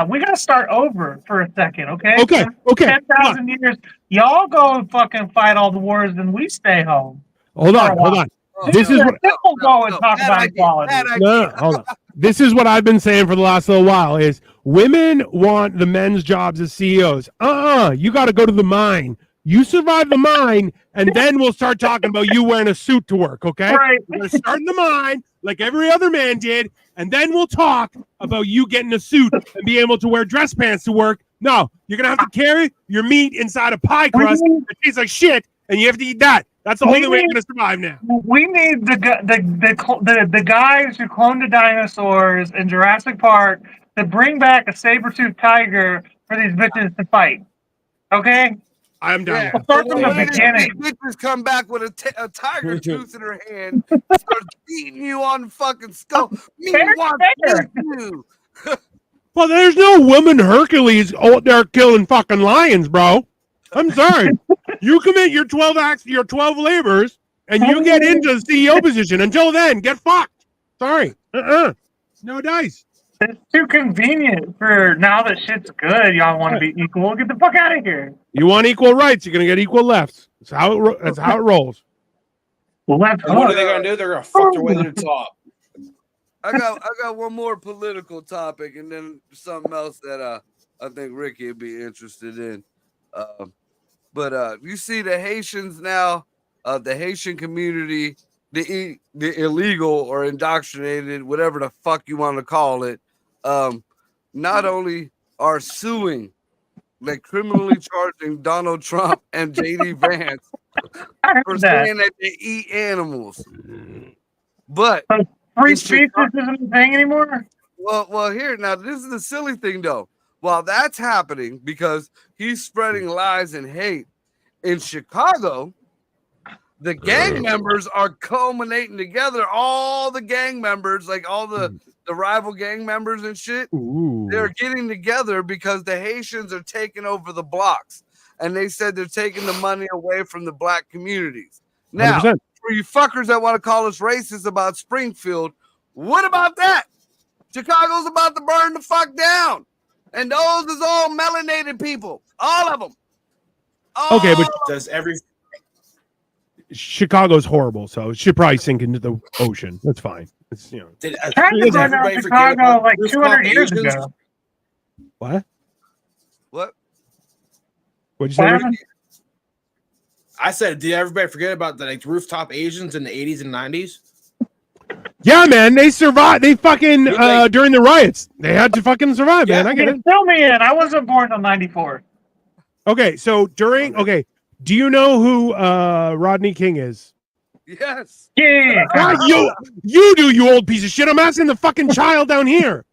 We got to start over for a second, okay? Okay. 10,000 years. Y'all go and fucking fight all the wars, and we stay home. Hold on. This is what we'll go and talk about equality. No, hold on. This is what I've been saying for the last little while is women want the men's jobs as CEOs. You got to go to the mine. You survive the mine, and then we'll start talking about you wearing a suit to work, okay? Right. We're going to start in the mine like every other man did, and then we'll talk about you getting a suit and be able to wear dress pants to work. No, you're going to have to carry your meat inside a pie crust that tastes like shit, and you have to eat that. That's the only way you're going to survive now. We need the guys who cloned the dinosaurs in Jurassic Park to bring back a saber-toothed tiger for these bitches to fight. Okay? I'm done. Yeah. Start from the beginning. Bitches come back with a tiger tooth in her hand, starts beating you on the fucking skull. Me want you. Well, there's no woman Hercules out there killing fucking lions, bro. I'm sorry. You commit your 12 labors, and you get into the CEO position. Until then, get fucked. Sorry. No dice. It's too convenient for now that shit's good. Y'all want to be equal? Get the fuck out of here. You want equal rights? You're gonna get equal lefts. That's how it rolls. Well, what are they gonna do? They're gonna fuck their way to the top. I got one more political topic, and then something else that I think Ricky would be interested in. But you see the Haitians now, the Haitian community, the illegal or indoctrinated, whatever the fuck you want to call it, not only are suing, like criminally charging Donald Trump and JD Vance for saying that they eat animals. But free speech isn't a thing anymore. Well, here now, this is the silly thing though. While that's happening because he's spreading lies and hate in Chicago, the gang members are culminating together. All the gang members, like all the rival gang members and shit, they're getting together because the Haitians are taking over the blocks. And they said they're taking the money away from the black communities. Now, 100%. for you fuckers that want to call us racist about Springfield, what about that? Chicago's about to burn the fuck down. And those is all melanated people. All of them. Okay, but does every Chicago's horrible, so it should probably sink into the ocean. That's fine. It's Did everybody Chicago like 200 years ago. What? What? What'd you say? I said, did everybody forget about the rooftop Asians in the 80s and 90s? Yeah, man, they survived. They fucking during the riots, they had to fucking survive, man. I get it. Fill me in. I wasn't born in '94. Okay, so do you know who Rodney King is? Yes. Yeah. You do, you old piece of shit. I'm asking the fucking child down here.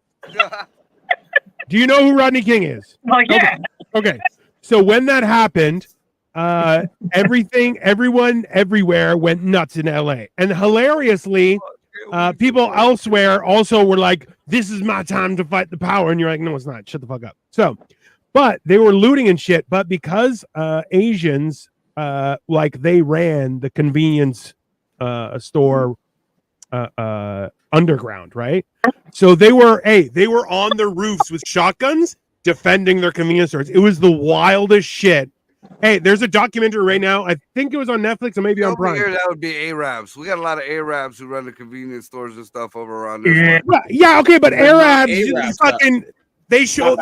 Do you know who Rodney King is? Like, yeah. Okay. So when that happened, everyone everywhere went nuts in LA. And hilariously, people elsewhere also were like, this is my time to fight the power. And you're like, no, it's not. Shut the fuck up. So, but they were looting and shit. But because Asians, they ran the convenience store underground, right? So they were on the roofs with shotguns defending their convenience stores. It was the wildest shit. Hey, there's a documentary right now. I think it was on Netflix or maybe on Prime. Here, that would be Arabs. We got a lot of Arabs who run the convenience stores and stuff over around this way. Yeah, okay, but Arabs fucking they throw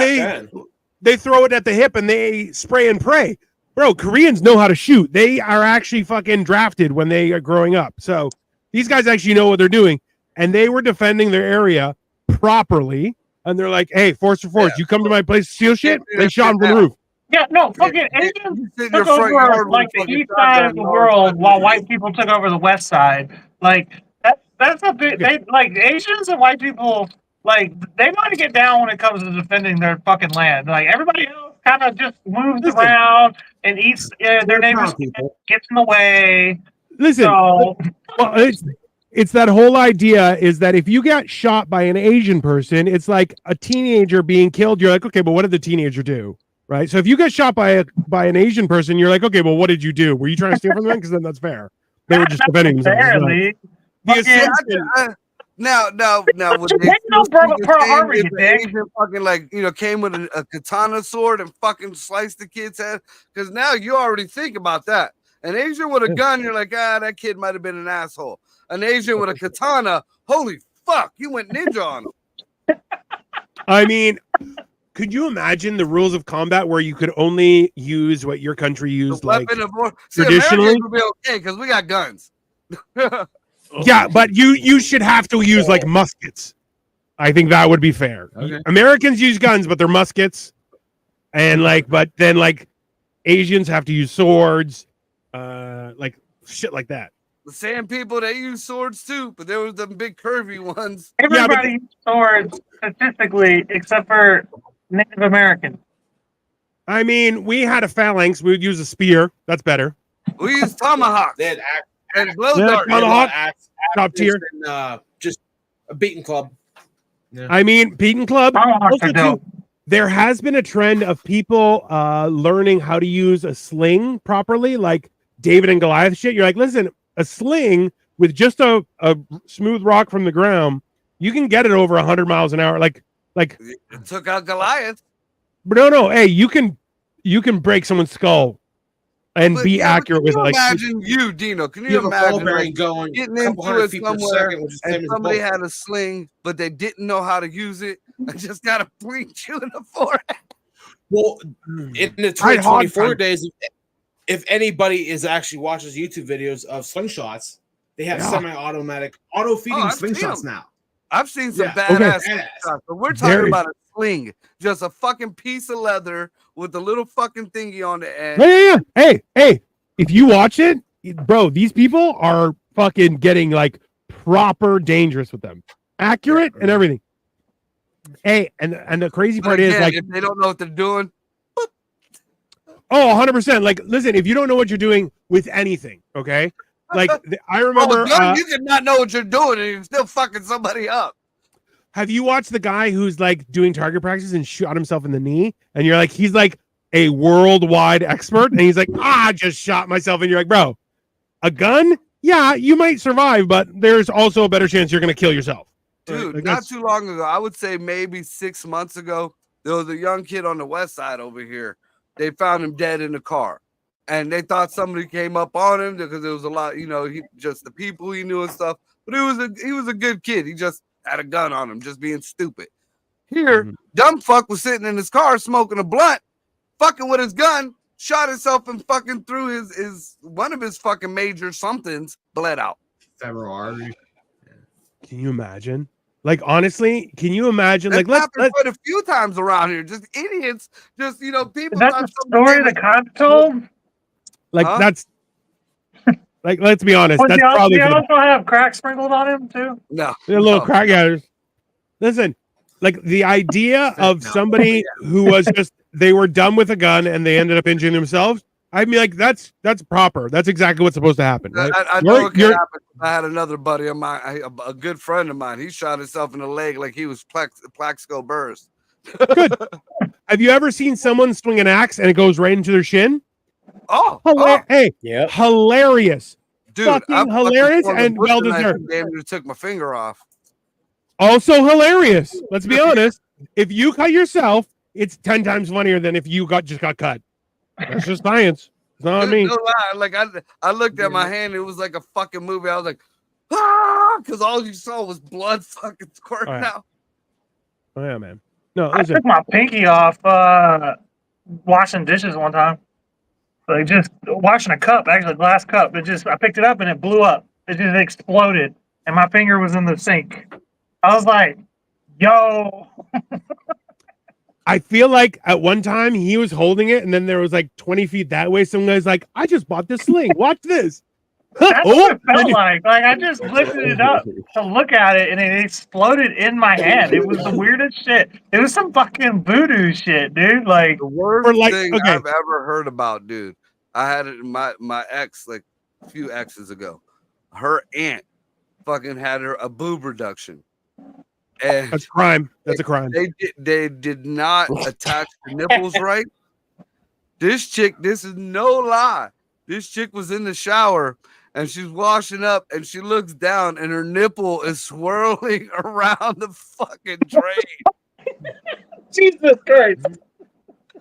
it at the hip and they spray and pray. Bro, Koreans know how to shoot. They are actually fucking drafted when they are growing up. So these guys actually know what they're doing. And they were defending their area properly. And they're like, hey, force for force, you come to my place to steal shit? They shot him from the roof. Yeah, no, fucking Asians took over like the east side of the world while white people took over the west side. Like that's a big. They like Asians and white people. Like they want to get down when it comes to defending their fucking land. Like everybody else kind of just moves around and eats their neighbors, gets in the way. Listen, well, it's that whole idea is that if you get shot by an Asian person, it's like a teenager being killed. You're like, okay, but what did the teenager do? Right. So if you get shot by an Asian person, you're like, okay, well, what did you do? Were you trying to steal from them? Because then that's fair. They were just defending themselves. Now, with Asian fucking came with a katana sword and fucking sliced the kid's head. Because now you already think about that. An Asian with a gun, you're like, that kid might have been an asshole. An Asian with a katana, holy fuck, you went ninja on him. I mean, could you imagine the rules of combat where you could only use what your country used, like traditionally? Would be okay because we got guns. Yeah, but you should have to use like muskets. I think that would be fair. Okay. Americans use guns, but they're muskets, and but then Asians have to use swords, like shit like that. The same people that use swords too, but there was the big curvy ones. Everybody used swords statistically, except for Native American. I mean, we had a phalanx. We would use a spear. That's better. We used tomahawks. They had and glow darts. Tomahawk, top tier. And, just a beaten club. Yeah. I mean, beaten club. Also, too, there has been a trend of people learning how to use a sling properly, like David and Goliath shit. You're like, listen, a sling with just a smooth rock from the ground, you can get it over 100 miles an hour. Like it took out Goliath. But no. Hey, you can break someone's skull and be accurate with it. Imagine you, Dino. Can you imagine going getting into it somewhere and somebody had a sling, but they didn't know how to use it and just got to point you in the forehead? Well, in the 2024 days, if anybody actually watches YouTube videos of slingshots, they have semi-automatic auto-feeding slingshots now. I've seen some badass slingshots, but we're talking about a sling, just a fucking piece of leather with a little fucking thingy on the end. Yeah. Hey, if you watch it, bro, these people are fucking getting like proper dangerous with them, accurate and everything. Hey, and the crazy part is like if they don't know what they're doing. Oh, 100%. Like, listen, if you don't know what you're doing with anything, okay? Like, I remember you can not know what you're doing and you're still fucking somebody up. Have you watched the guy who's like doing target practice and shot himself in the knee? And you're like, he's like a worldwide expert. And he's like, I just shot myself. And you're like, bro, a gun? Yeah, you might survive, but there's also a better chance you're going to kill yourself. Dude, like, not too long ago, I would say maybe 6 months ago, there was a young kid on the west side over here. They found him dead in the car. And they thought somebody came up on him because there was a lot, just the people he knew and stuff. But he was a good kid. He just had a gun on him, just being stupid. Here, dumb fuck was sitting in his car smoking a blunt, fucking with his gun, shot himself and fucking threw his one of his fucking major somethings bled out. Femoral artery. Can you imagine? Like, honestly, can you imagine? That's Like, happened quite a few times around here. Just idiots. Just people. That's the story the cop told. Like that's like, let's be honest. Did That's he probably also have crack sprinkled on him too? No, a little crack. Yeah. Listen, like the idea of somebody who was just they were done with a gun and they ended up injuring themselves. I mean, like that's proper. That's exactly what's supposed to happen, right? I know it can happen. I had another buddy of mine, a good friend of mine. He shot himself in the leg like he was Plaxico Burress. Good. Have you ever seen someone swing an axe and it goes right into their shin? Hey, hilarious, dude! Fucking hilarious and well deserved. Damn, you took my finger off. Also hilarious. Let's be honest. If you cut yourself, it's 10 times funnier than if you just got cut. That's just science. It's not on me. No lie. Like I looked at my hand. It was like a fucking movie. I was like, ah, because all you saw was blood fucking squirting out. Oh yeah, man. No, I took my pinky off washing dishes one time. Like just washing a cup, actually a glass cup. I picked it up and it blew up. It just exploded, and my finger was in the sink. I was like, "Yo." I feel like at one time he was holding it, and then there was like 20 feet that way. Some guy's like, "I just bought this sling. Watch this." That's what it felt like. Like I just lifted it up to look at it, and it exploded in my hand. It was the weirdest shit. It was some fucking voodoo shit, dude. Like the worst thing I've ever heard about, dude. I had it in my ex like a few exes ago. Her aunt fucking had her a boob reduction. And that's crime. That's a crime. They did not attach the nipples right. This chick, this is no lie. This chick was in the shower and she's washing up and she looks down and her nipple is swirling around the fucking drain. Jesus Christ.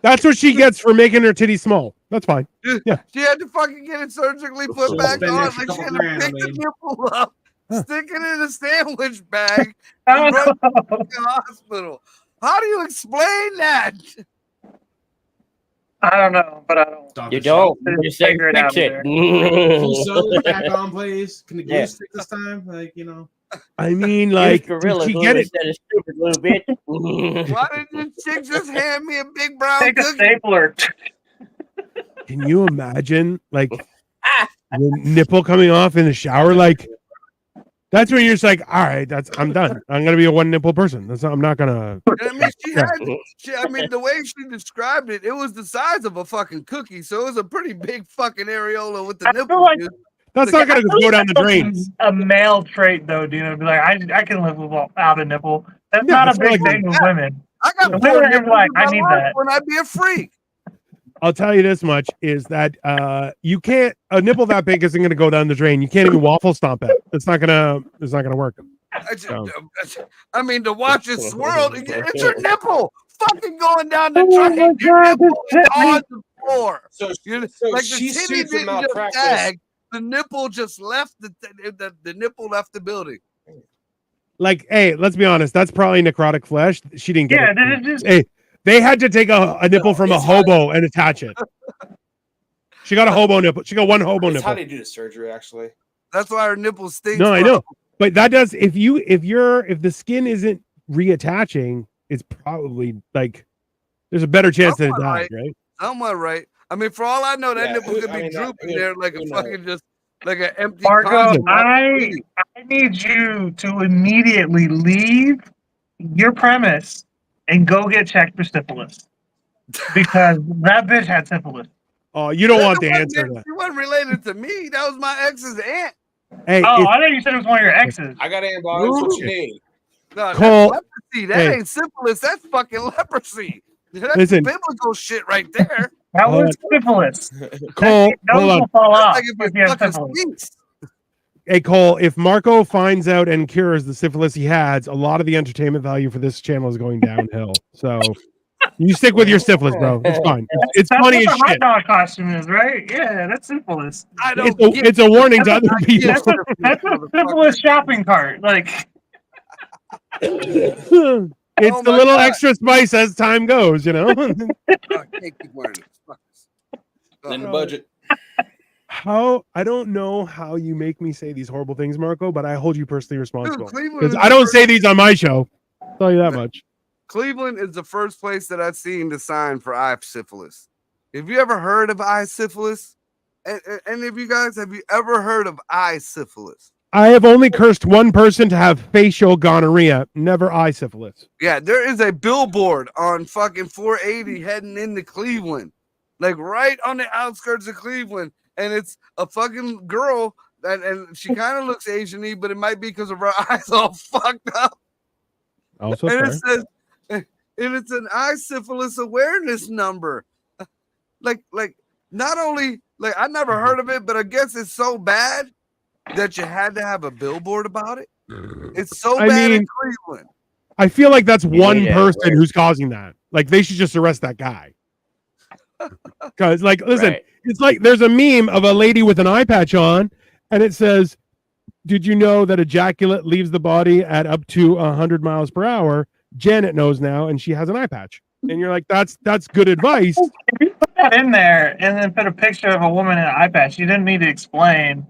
That's what she gets for making her titty small. That's fine. Yeah. She had to fucking get it surgically put back on. Like she had to pick the nipple up. Stick it in a sandwich bag and run to the hospital. How do you explain that? I don't know, but I don't. You don't. You say fix it. Can you sew it back on, please? Can the glue stick this time? Like, I mean, like, did she get it? Instead of stupid little bitch. Why did this chick just hand me a big brown Take cookie? a stapler. Can you imagine, like, the nipple coming off in the shower? Like, that's when you're just like, all right, I'm done. I'm gonna be a one nipple person. I'm not gonna. I mean, the way she described it, it was the size of a fucking cookie, so it was a pretty big fucking areola with the nipple. Like, that's not gonna go down the drain. A male trait, though, dude. I'd be like, I can live without a nipple. That's not a big thing with women. I got women are like, I need that. When I'd be a freak. I'll tell you this much is that you can't a nipple that big isn't going to go down the drain. You can't even waffle stomp it. It's not gonna work. I mean, to watch it swirl, it's your nipple fucking going down the drain. Your nipple is on the floor. So like she the titty sued for didn't just malpractice. tag, the nipple just left the nipple left the building. Like, hey, let's be honest. That's probably necrotic flesh. She didn't get it. Just, hey. They had to take a nipple from a hobo and attach it. She got a hobo nipple. She got one hobo nipple. How do you do the surgery? Actually, that's why her nipple stinks. No, I know, but that does. If the skin isn't reattaching, it's probably like there's a better chance that it died, right? Somewhat right. I mean, for all I know, that nipple could be drooping there like a fucking just like an empty. Marco, I need you to immediately leave your premise and go get checked for syphilis. Because that bitch had syphilis. Oh, you don't want the answer to that. She wasn't related to me. That was my ex's aunt. Hey, I thought you said it was one of your exes. I got antibiotics. What you need? No, Cole, that's leprosy. That ain't syphilis. That's fucking leprosy. That's listen, biblical shit right there. That was syphilis. Cole, hold on. Will fall off like if you have syphilis. Hey, Cole, if Marco finds out and cures the syphilis he has, a lot of the entertainment value for this channel is going downhill. So you stick with your syphilis, bro. It's fine. It's funny as shit. Hot dog costume is, right? Yeah, that's syphilis. It's a warning to other people. That's a syphilis shopping cart. Like, it's the little extra spice as time goes, you know. I can't keep wearing it. In the budget. How I don't know how you make me say these horrible things, Marco, but I hold you personally responsible Dude, because I don't say these on my show. I'll tell you that much. Cleveland is the first place that I've seen the sign for eye syphilis. Have you ever heard of eye syphilis? And any of you guys, have you ever heard of eye syphilis? I have only cursed one person to have facial gonorrhea, never eye syphilis. Yeah, there is a billboard on fucking 480 heading into Cleveland, like right on the outskirts of Cleveland. And it's a fucking girl and she kind of looks Asian-y, but it might be because of her eyes all fucked up. Also, and it says, and it's an eye syphilis awareness number. Like not only like I never heard of it, but I guess it's so bad that you had to have a billboard about it. It's so bad in Cleveland. I feel like that's one person who's causing that. Like they should just arrest that guy. Because, like, listen, it's like there's a meme of a lady with an eye patch on, and it says, "Did you know that ejaculate leaves the body at up to 100 miles per hour?" Janet knows now, and she has an eye patch. And you're like, that's good advice. If you put that in there and then put a picture of a woman in an eye patch, you didn't need to explain.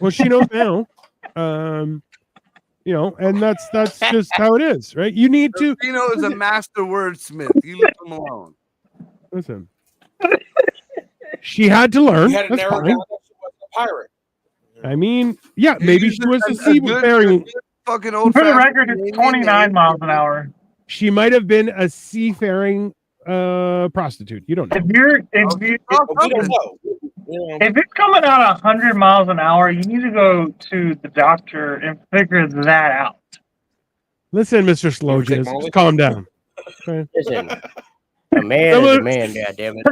Well, she knows now. You know, and that's just how it is, right? You need to. Pino is a master wordsmith. You leave him alone. Listen. She had to learn. You had to That's narrow fine. down that she was a pirate. I mean, yeah, maybe she was a seafaring. Fucking old. For the record, it's 29 miles an hour. She might have been a seafaring prostitute. You don't know. If it's coming out 100 miles an hour, you need to go to the doctor and figure that out. Listen, Mr. Slow-Jizz, just calm down. Okay. Listen, a man is a man, goddammit.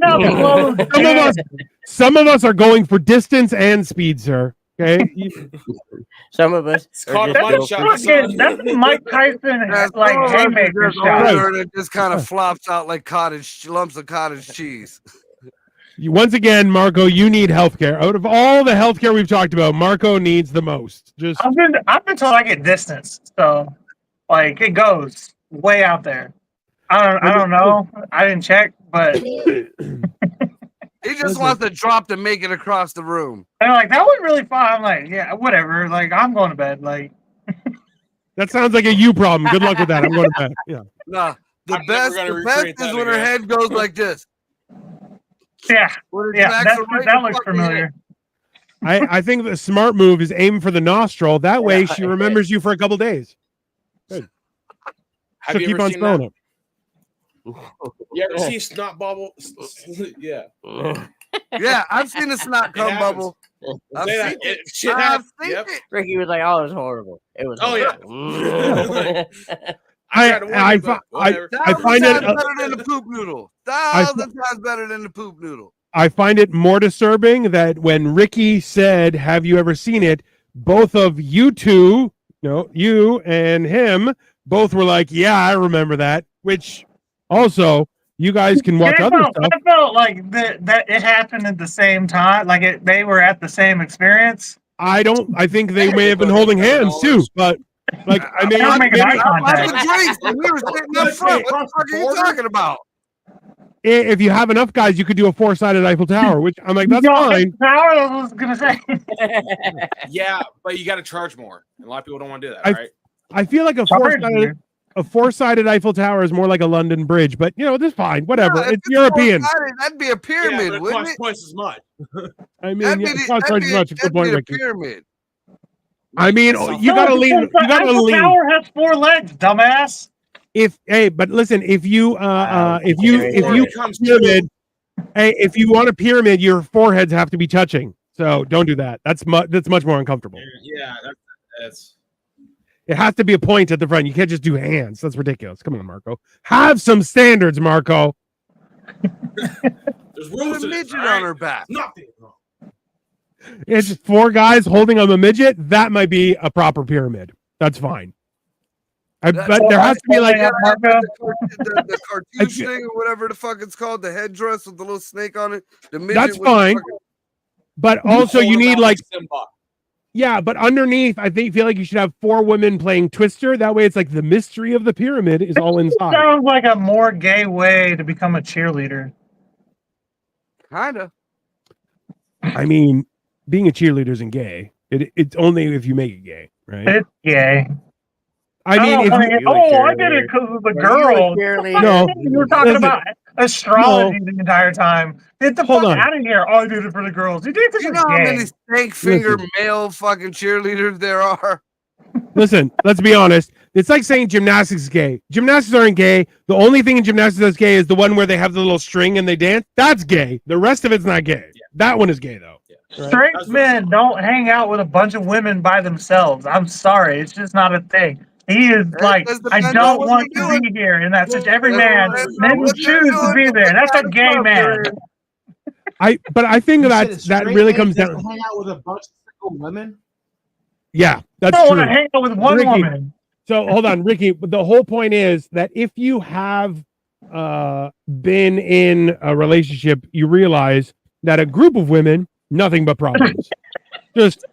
Some of us are going for distance and speed, sir. Okay. Some of us. That's Mike Tyson, like haymaker shot. It just kind of flops out like lumps of cottage cheese. Once again, Marco, you need healthcare. Out of all the healthcare we've talked about, Marco needs the most. I've been told I get distance, so like it goes way out there. I don't know. I didn't check, but he just wants to drop to make it across the room. They're like, that was really fun. I'm like, yeah, whatever. Like, I'm going to bed. Like, that sounds like a you problem. Good luck with that. I'm going to bed. Yeah. No, the best is when her head goes like this. Yeah, that looks familiar. I think the smart move is aim for the nostril. That way, she remembers you for a couple days. Good. Have you keep ever on seen spelling that? it. You ever see snot bubble? Yeah. Yeah, I've seen a snot cum bubble. I've seen it. Ricky was like, "Oh, it was horrible. It was." Oh horrible. I find it better than the poop noodle. 1,000 times better than the poop noodle. I find it more disturbing that when Ricky said, "Have you ever seen it?" both of you two, you and him, both were like, "Yeah, I remember that." Which also, you guys can watch other stuff. I felt like that it happened at the same time, like they were at the same experience. I think they may have been holding hands too, but like I mean, we were sitting up front. What the fuck are you talking about? If you have enough guys, you could do a 4-sided Eiffel Tower, which I'm like, that's fine. Tower, I was gonna say. Yeah, but you got to charge more. And a lot of people don't want to do that, right? I feel like a four-sided Eiffel Tower is more like a London Bridge, but that's fine. Whatever. Yeah, it's European. That'd be a pyramid, but it wouldn't costs twice as much. I mean, it's not twice as much. Good point, Ricky. Pyramid. I mean, you gotta lean. You gotta lean. Tower has 4 legs, dumbass. But listen, if you pyramid, if you want a pyramid, your foreheads have to be touching. So don't do that. That's much more uncomfortable. Yeah, that's. It has to be a point at the front. You can't just do hands. That's ridiculous. Come on, Marco. Have some standards, Marco. There's rules a midget on her back. Nothing. It's 4 guys holding on a midget. That might be a proper pyramid. That's fine. But there has to be like the cartouche thing or whatever the fuck it's called, the headdress with the little snake on it. The midget. That's fine. But also you need like yeah, but underneath, I feel like you should have 4 women playing Twister. That way, it's like the mystery of the pyramid is all inside. Sounds like a more gay way to become a cheerleader. Kinda. I mean, being a cheerleader isn't gay. It's only if you make it gay, right? It's gay. I mean, if I did it because of the girls. No, You were talking about astrology the entire time. Get the fuck out of here. Oh, I did it for the girls. You did it because you know how many snake finger male fucking cheerleaders there are? Listen, let's be honest. It's like saying gymnastics is gay. Gymnastics aren't gay. The only thing in gymnastics that's gay is the one where they have the little string and they dance. That's gay. The rest of it's not gay. Yeah. That one is gay, though. Yeah. Straight men don't hang out with a bunch of women by themselves. I'm sorry. It's just not a thing. He is like, I don't want to be here. And that's just every man will choose to be there. That's a gay man. But I think that really comes down. Hang out with a bunch of single women. Yeah, that's true. I want to hang out with one woman. So hold on, Ricky. The whole point is that if you have been in a relationship, you realize that a group of women, nothing but problems. Just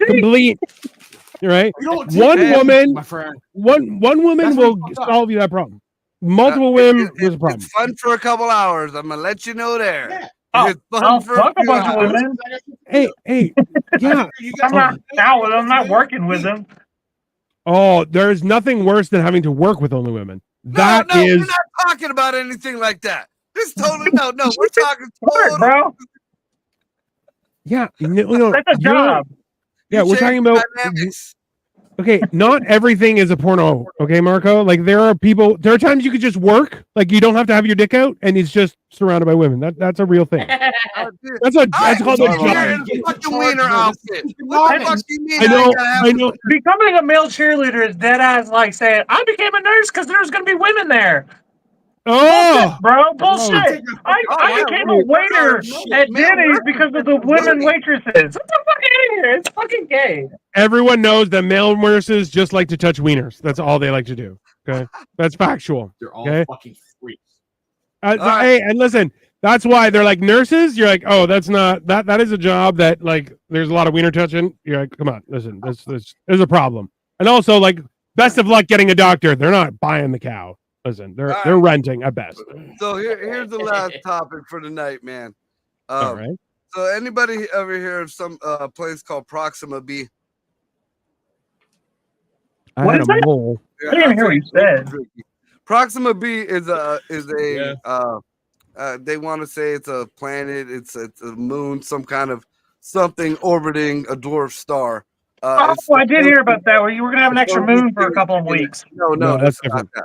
complete. Right? One woman, one woman will solve you that problem. Multiple women is a problem. It's fun for a couple hours. I'm gonna let you know there. Yeah. I'll fuck a bunch of women. Hey, yeah. I'm not out with them. I'm not working with them. Oh, there's nothing worse than having to work with only women. No, we're not talking about anything like that. This totally no. We're talking total, bro. Yeah, that's a job. Yeah, we're talking about. Dynamics. Okay, not everything is a porno. Okay, Marco. Like there are times you could just work. Like you don't have to have your dick out, and it's just surrounded by women. That's a real thing. That's called a job. Fucking wiener outfit. What the fuck do you mean? I know. Becoming a male cheerleader is dead ass like saying I became a nurse because there's going to be women there. Oh, bullshit! I became a waiter at Denny's because of the women waitresses. What the fuck out of here? It's fucking gay. Everyone knows that male nurses just like to touch wieners. That's all they like to do. Okay, that's factual. They're all fucking freaks. Hey, and listen, that's why they're like nurses. You're like, oh, that's not that. That is a job that like there's a lot of wiener touching. You're like, come on, listen, there's a problem. And also, like, best of luck getting a doctor. They're not buying the cow. Listen, they're renting at best. So here's the last topic for the night, man. All right. So anybody ever hear of some place called Proxima B? What is that? I didn't hear what you said. Proxima B is a they want to say it's a planet, it's a moon, some kind of something orbiting a dwarf star. I did hear about that. Where you were gonna have an extra moon for a couple of weeks. No, that's not that.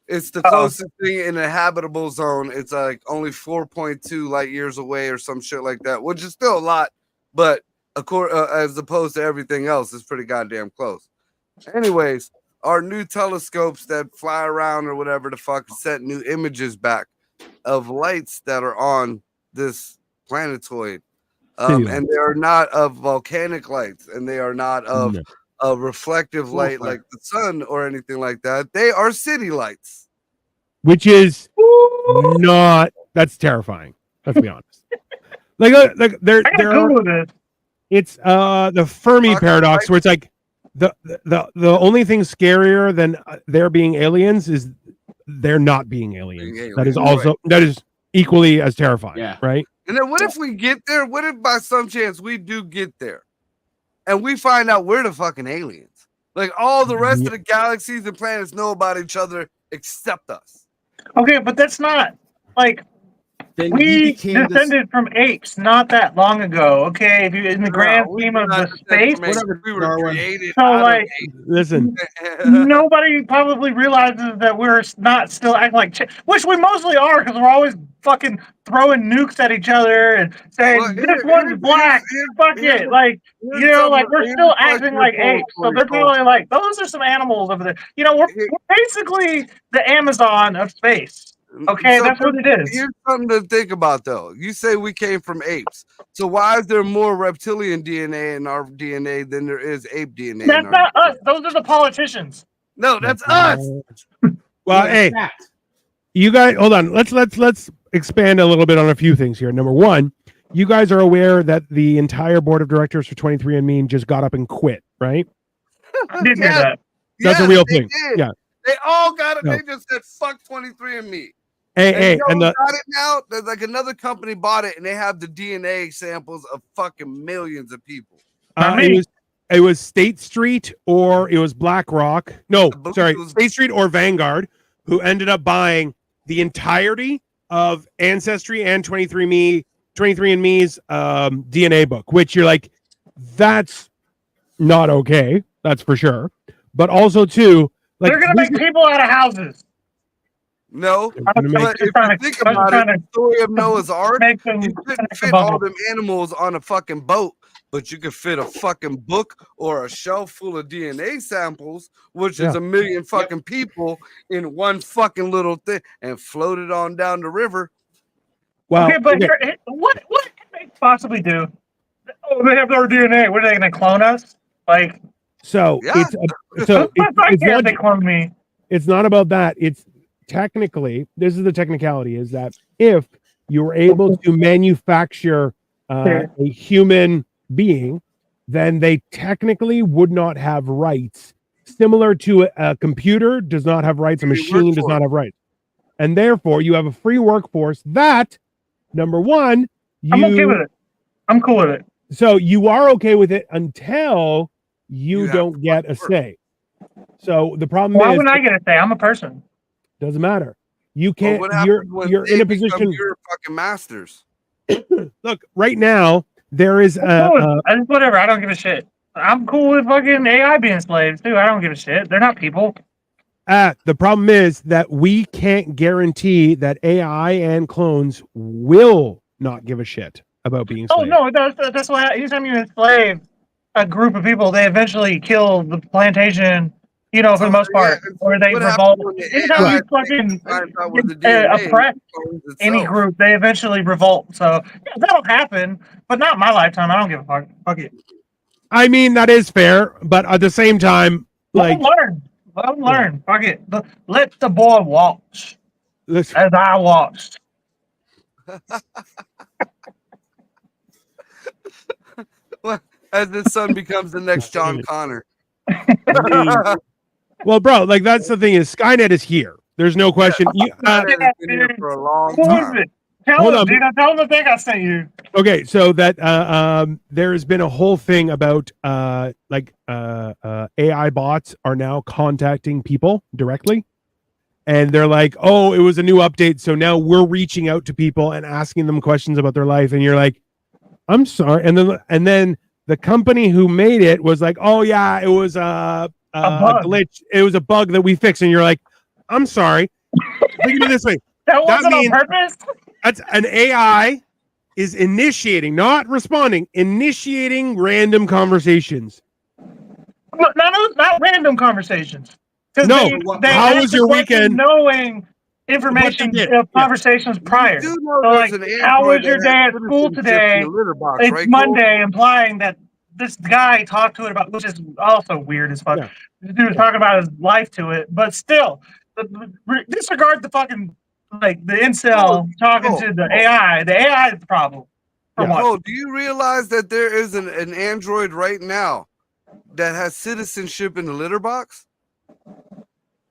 It's the closest thing in a habitable zone. It's like only 4.2 light years away or some shit like that, which is still a lot, but as opposed to everything else, it's pretty goddamn close. Anyways, our new telescopes that fly around or whatever the fuck sent new images back of lights that are on this planetoid. And they are not of volcanic lights, and they are not of a reflective light like the sun or anything like that. They are city lights, which is that's terrifying. Let's be honest. Like it's the Fermi paradox, where it's like the only thing scarier than there being aliens is there not being aliens. That is also that is equally as terrifying. Yeah. Right. And then what if we get there? What if by some chance we do get there and we find out we're the fucking aliens? Like all the rest of the galaxies and planets know about each other except us. Okay, but that's not like we descended from apes not that long ago. Okay, if you in the grand scheme of the space, we were created. So like, listen, nobody probably realizes that we're not still acting like which we mostly are because we're always fucking throwing nukes at each other and saying this one's black. Fuck it, like like we're still acting like apes. So they're probably like, those are some animals over there. We're basically the Amazon of space. Okay, so that's what it is. Here's something to think about, though. You say we came from apes. So why is there more reptilian DNA in our DNA than there is ape DNA? That's not us. Those are the politicians. No, that's us. Well, hey, you guys, hold on. Let's expand a little bit on a few things here. Number one, you guys are aware that the entire board of directors for 23andMe just got up and quit, right? I did hear that. That's a real thing. Yeah. They all got it. No. They just said, fuck 23andMe. and got it now. There's like another company bought it, and they have the DNA samples of fucking millions of people. It was State Street or it was BlackRock. No, sorry, State Street or Vanguard, who ended up buying the entirety of Ancestry and 23andMe's DNA book, which you're like, that's not okay. That's for sure. But also, too, like they're gonna make people out of houses. No, but if you think about it, the story of Noah's Ark, you couldn't fit all them animals on a fucking boat, but you could fit a fucking book or a shelf full of DNA samples, which is a million fucking people in one fucking little thing, and float it on down the river. Well, okay, but what can they possibly do? Oh, they have their DNA. What are they going to clone us? Like, it's not they clone me. It's not about that. It's technically, this is the technicality, is that if you were able to manufacture a human being, then they technically would not have rights. Similar to a computer does not have rights, a machine does not have rights. And therefore, you have a free workforce that, number one, I'm okay with it. I'm cool with it. So you are okay with it until you don't get a say. So the problem is, why wouldn't I get a say? I'm a person. Doesn't matter. You can't. You're in a position. You're fucking masters. Look, right now there is whatever. I don't give a shit. I'm cool with fucking AI being slaves too. I don't give a shit. They're not people. The problem is that we can't guarantee that AI and clones will not give a shit about being slaves. Oh no, that's why anytime you enslave a group of people, they eventually kill the plantation. You know, for the most part, or they revolt. Anytime you fucking oppress any group, they eventually revolt. So that'll happen, but not my lifetime. I don't give a fuck. Fuck it. I mean, that is fair, but at the same time, like, let them learn. Fuck it. Let the boy watch. As I watched. As his son becomes the next John Connor. Well, bro, like that's the thing is Skynet is here. There's no question. Been here for a long time. Tell them the thing I sent you. Okay, so that there has been a whole thing about AI bots are now contacting people directly, and they're like, "Oh, it was a new update, so now we're reaching out to people and asking them questions about their life." And you're like, "I'm sorry," and then the company who made it was like, "Oh yeah, it was a glitch. It was a bug that we fixed," and you're like, "I'm sorry." Think of it this way: that wasn't on purpose. That's an AI is initiating, not responding, initiating random conversations. Not random conversations. No, how was your weekend? Knowing information of conversations prior. So like, how was your day at school today? It's Monday, implying that this guy talked to it about, which is also weird as fuck. This dude was talking about his life to it, but still, disregard the fucking like the incel talking to the AI. The AI is the problem. Do you realize that there is an android right now that has citizenship in the litter box?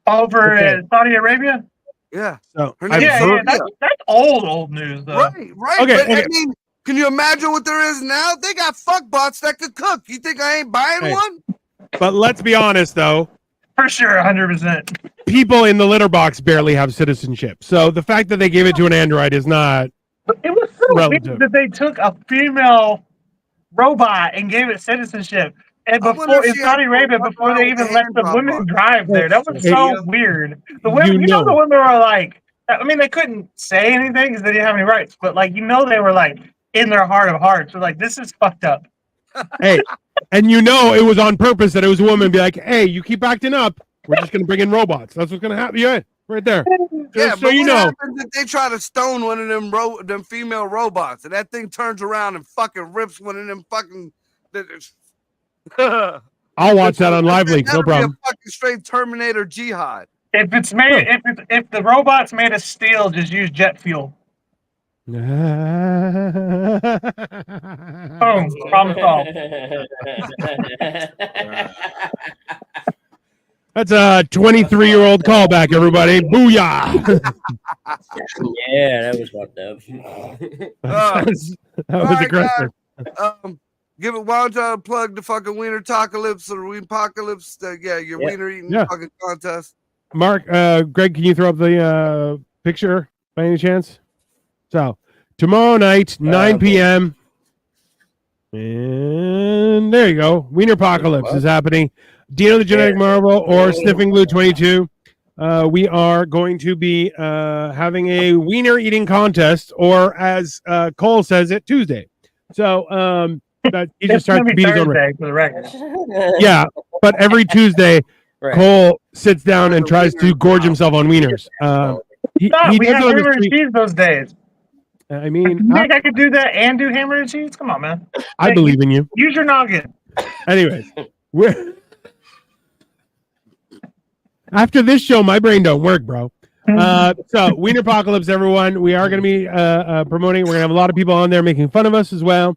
Over in Saudi Arabia? Yeah. So that's old news though. Right. Okay, but I mean, can you imagine what there is now? They got fuck bots that could cook. You think I ain't buying one? But let's be honest though. For sure, 100%. People in the litter box barely have citizenship. So the fact that they gave it to an android is not. It was so weird that they took a female robot and gave it citizenship. And before in Saudi Arabia, before they even let the women drive there, that was so weird. The women, the women were like, I mean, they couldn't say anything because they didn't have any rights, but like, they were like in their heart of hearts, were like, this is fucked up. Hey, and it was on purpose that it was a woman. Be like, hey, you keep acting up. We're just gonna bring in robots. That's what's gonna happen. Yeah, right there. Yeah, so what happens if they try to stone one of them female robots, and that thing turns around and fucking rips one of them fucking. I'll watch that on Live Leak. No problem. A fucking straight Terminator jihad. If it's made, if the robot's made of steel, just use jet fuel. Boom, problem solved. That's a 23-year-old callback, everybody. Booyah! Yeah, that was fucked up. That was aggressive. Give it. Why don't you plug the fucking Wiener Tacolypse or Wienerpocalypse? Your wiener eating fucking contest. Mark, Greg, can you throw up the picture by any chance? So tomorrow night, 9 p.m. And there you go. Wienerpocalypse is happening. Dino the Genetic Marvel or Sniffing Glue 22. We are going to be having a wiener eating contest, or as Cole says it, Tuesday. So that he just starts to beat his own record. For the record. Yeah, but every Tuesday, Cole sits down and tries to gorge himself on wieners. We have hammer and cheese those days. I mean, you think I could do that and do hammer and cheese? Come on, man. I believe in you. Use your noggin. Anyways, after this show, my brain don't work, bro. So Wienerpocalypse, everyone. We are going to be promoting. We're going to have a lot of people on there making fun of us as well.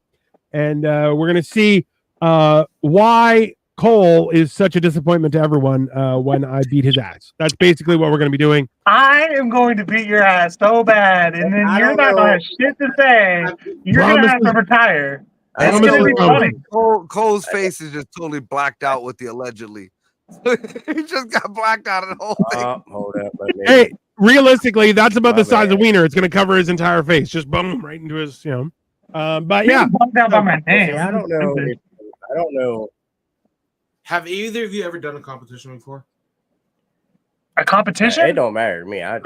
And we're going to see why Cole is such a disappointment to everyone when I beat his ass. That's basically what we're going to be doing. I am going to beat your ass so bad, and then you're not going to have shit to say. You're going to have to retire. It's going to be funny. Cole's face is just totally blacked out with the allegedly. He just got blacked out of the whole thing. Hold up. Hey, realistically, that's about the size of wiener. It's going to cover his entire face. Just boom, right into his, But yeah. I don't know. Have either of you ever done a competition before? A competition? It don't matter to me. I used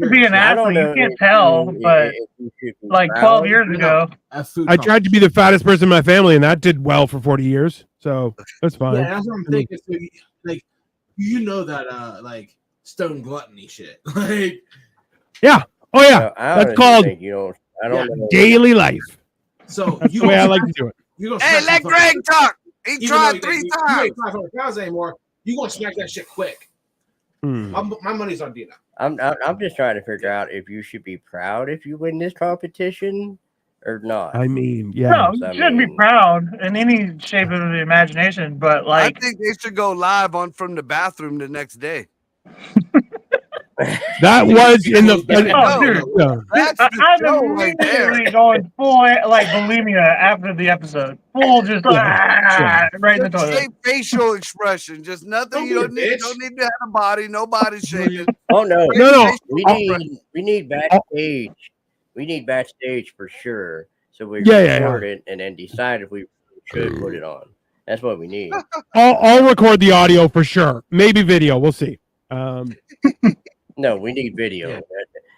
to be an athlete. You can't tell, but like 12 years ago, I tried to be the fattest person in my family, and that did well for 40 years. So that's fine. Yeah, that's what I'm thinking. So, like, that stone gluttony shit. Like, yeah. Oh yeah. That's called daily life. So that's the way I like to do it. Hey, let Greg talk. He tried 3 times. You ain't 500 pounds anymore. You gonna smack that shit quick. My money's on Dino. I'm just trying to figure out if you should be proud if you win this competition or not. I mean, yeah. No, you shouldn't be proud in any shape of the imagination, but like I think they should go live from the bathroom the next day. That was in the that's I'm immediately going full like bulimia after the episode. Full just right in the toilet. Facial expression, just nothing. You don't need to have a body, no body shaving. Oh no. We need backstage. We need backstage for sure. So we record it and then decide if we should put it on. That's what we need. I'll record the audio for sure. Maybe video. We'll see. No, we need video.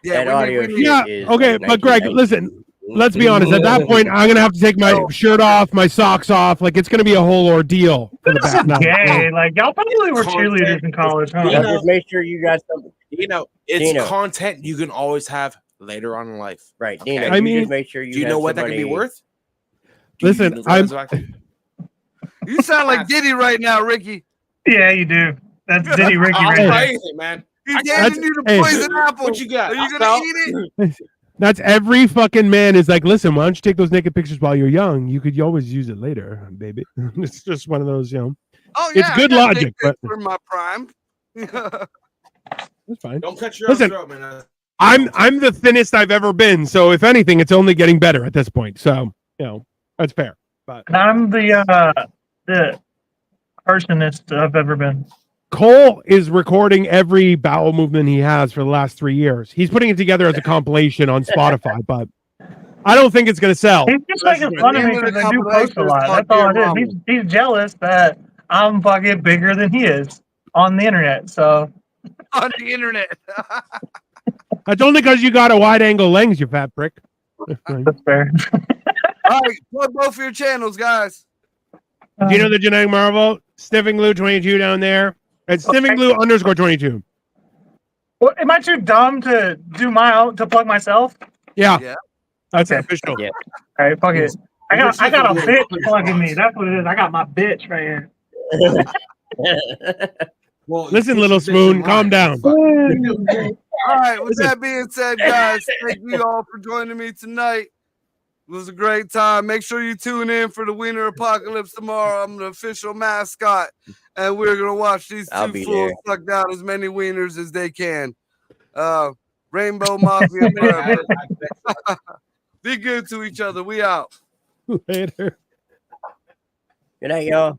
Yeah, that audio is okay, but Greg, listen. Let's be honest. At that point, I'm gonna have to take my shirt off, my socks off. Like it's gonna be a whole ordeal for the back. Gay, like y'all probably were cheerleaders in college, huh? Just make sure you got something. It's content you can always have later on in life. Right, okay? Dino. I mean, just make sure you. Do you know what that can be worth? Listen, You sound like Diddy right now, Ricky. Yeah, you do. That's Diddy Ricky right now. Man. He's handing you the poison apple. What you got? Are you gonna eat it? That's every fucking man is like, listen, why don't you take those naked pictures while you're young? You always use it later, baby. It's just one of those, Oh yeah, it's good logic, but for my prime. That's fine. Don't cut your own throat, man. I'm the thinnest I've ever been, so if anything, it's only getting better at this point. So that's fair. But I'm the personest I've ever been. Cole is recording every bowel movement he has for the last 3 years. He's putting it together as a compilation on Spotify, but I don't think it's going to sell. He's just making fun of me because I do post a lot. That's all it is. He's jealous that I'm fucking bigger than he is on the internet. So on the internet. That's only because you got a wide angle lens, you fat prick. That's fair. All right, plug both of your channels, guys. Dino the Genetic Marvel, Sniffing Glue 22 down there. It's Sniffing Glue _22. Well, am I too dumb to do to plug myself? Yeah. That's official. Yeah. All right, fuck it. I got a bitch plugging me. That's what it is. I got my bitch right here. Well, listen, little spoon, calm down. All right, with that being said, guys, thank you all for joining me tonight. It was a great time. Make sure you tune in for the Wiener Apocalypse tomorrow. I'm the official mascot, and we're going to watch these two fools suck down as many wieners as they can. Rainbow Mafia forever. Be good to each other. We out. Later. Good night, y'all.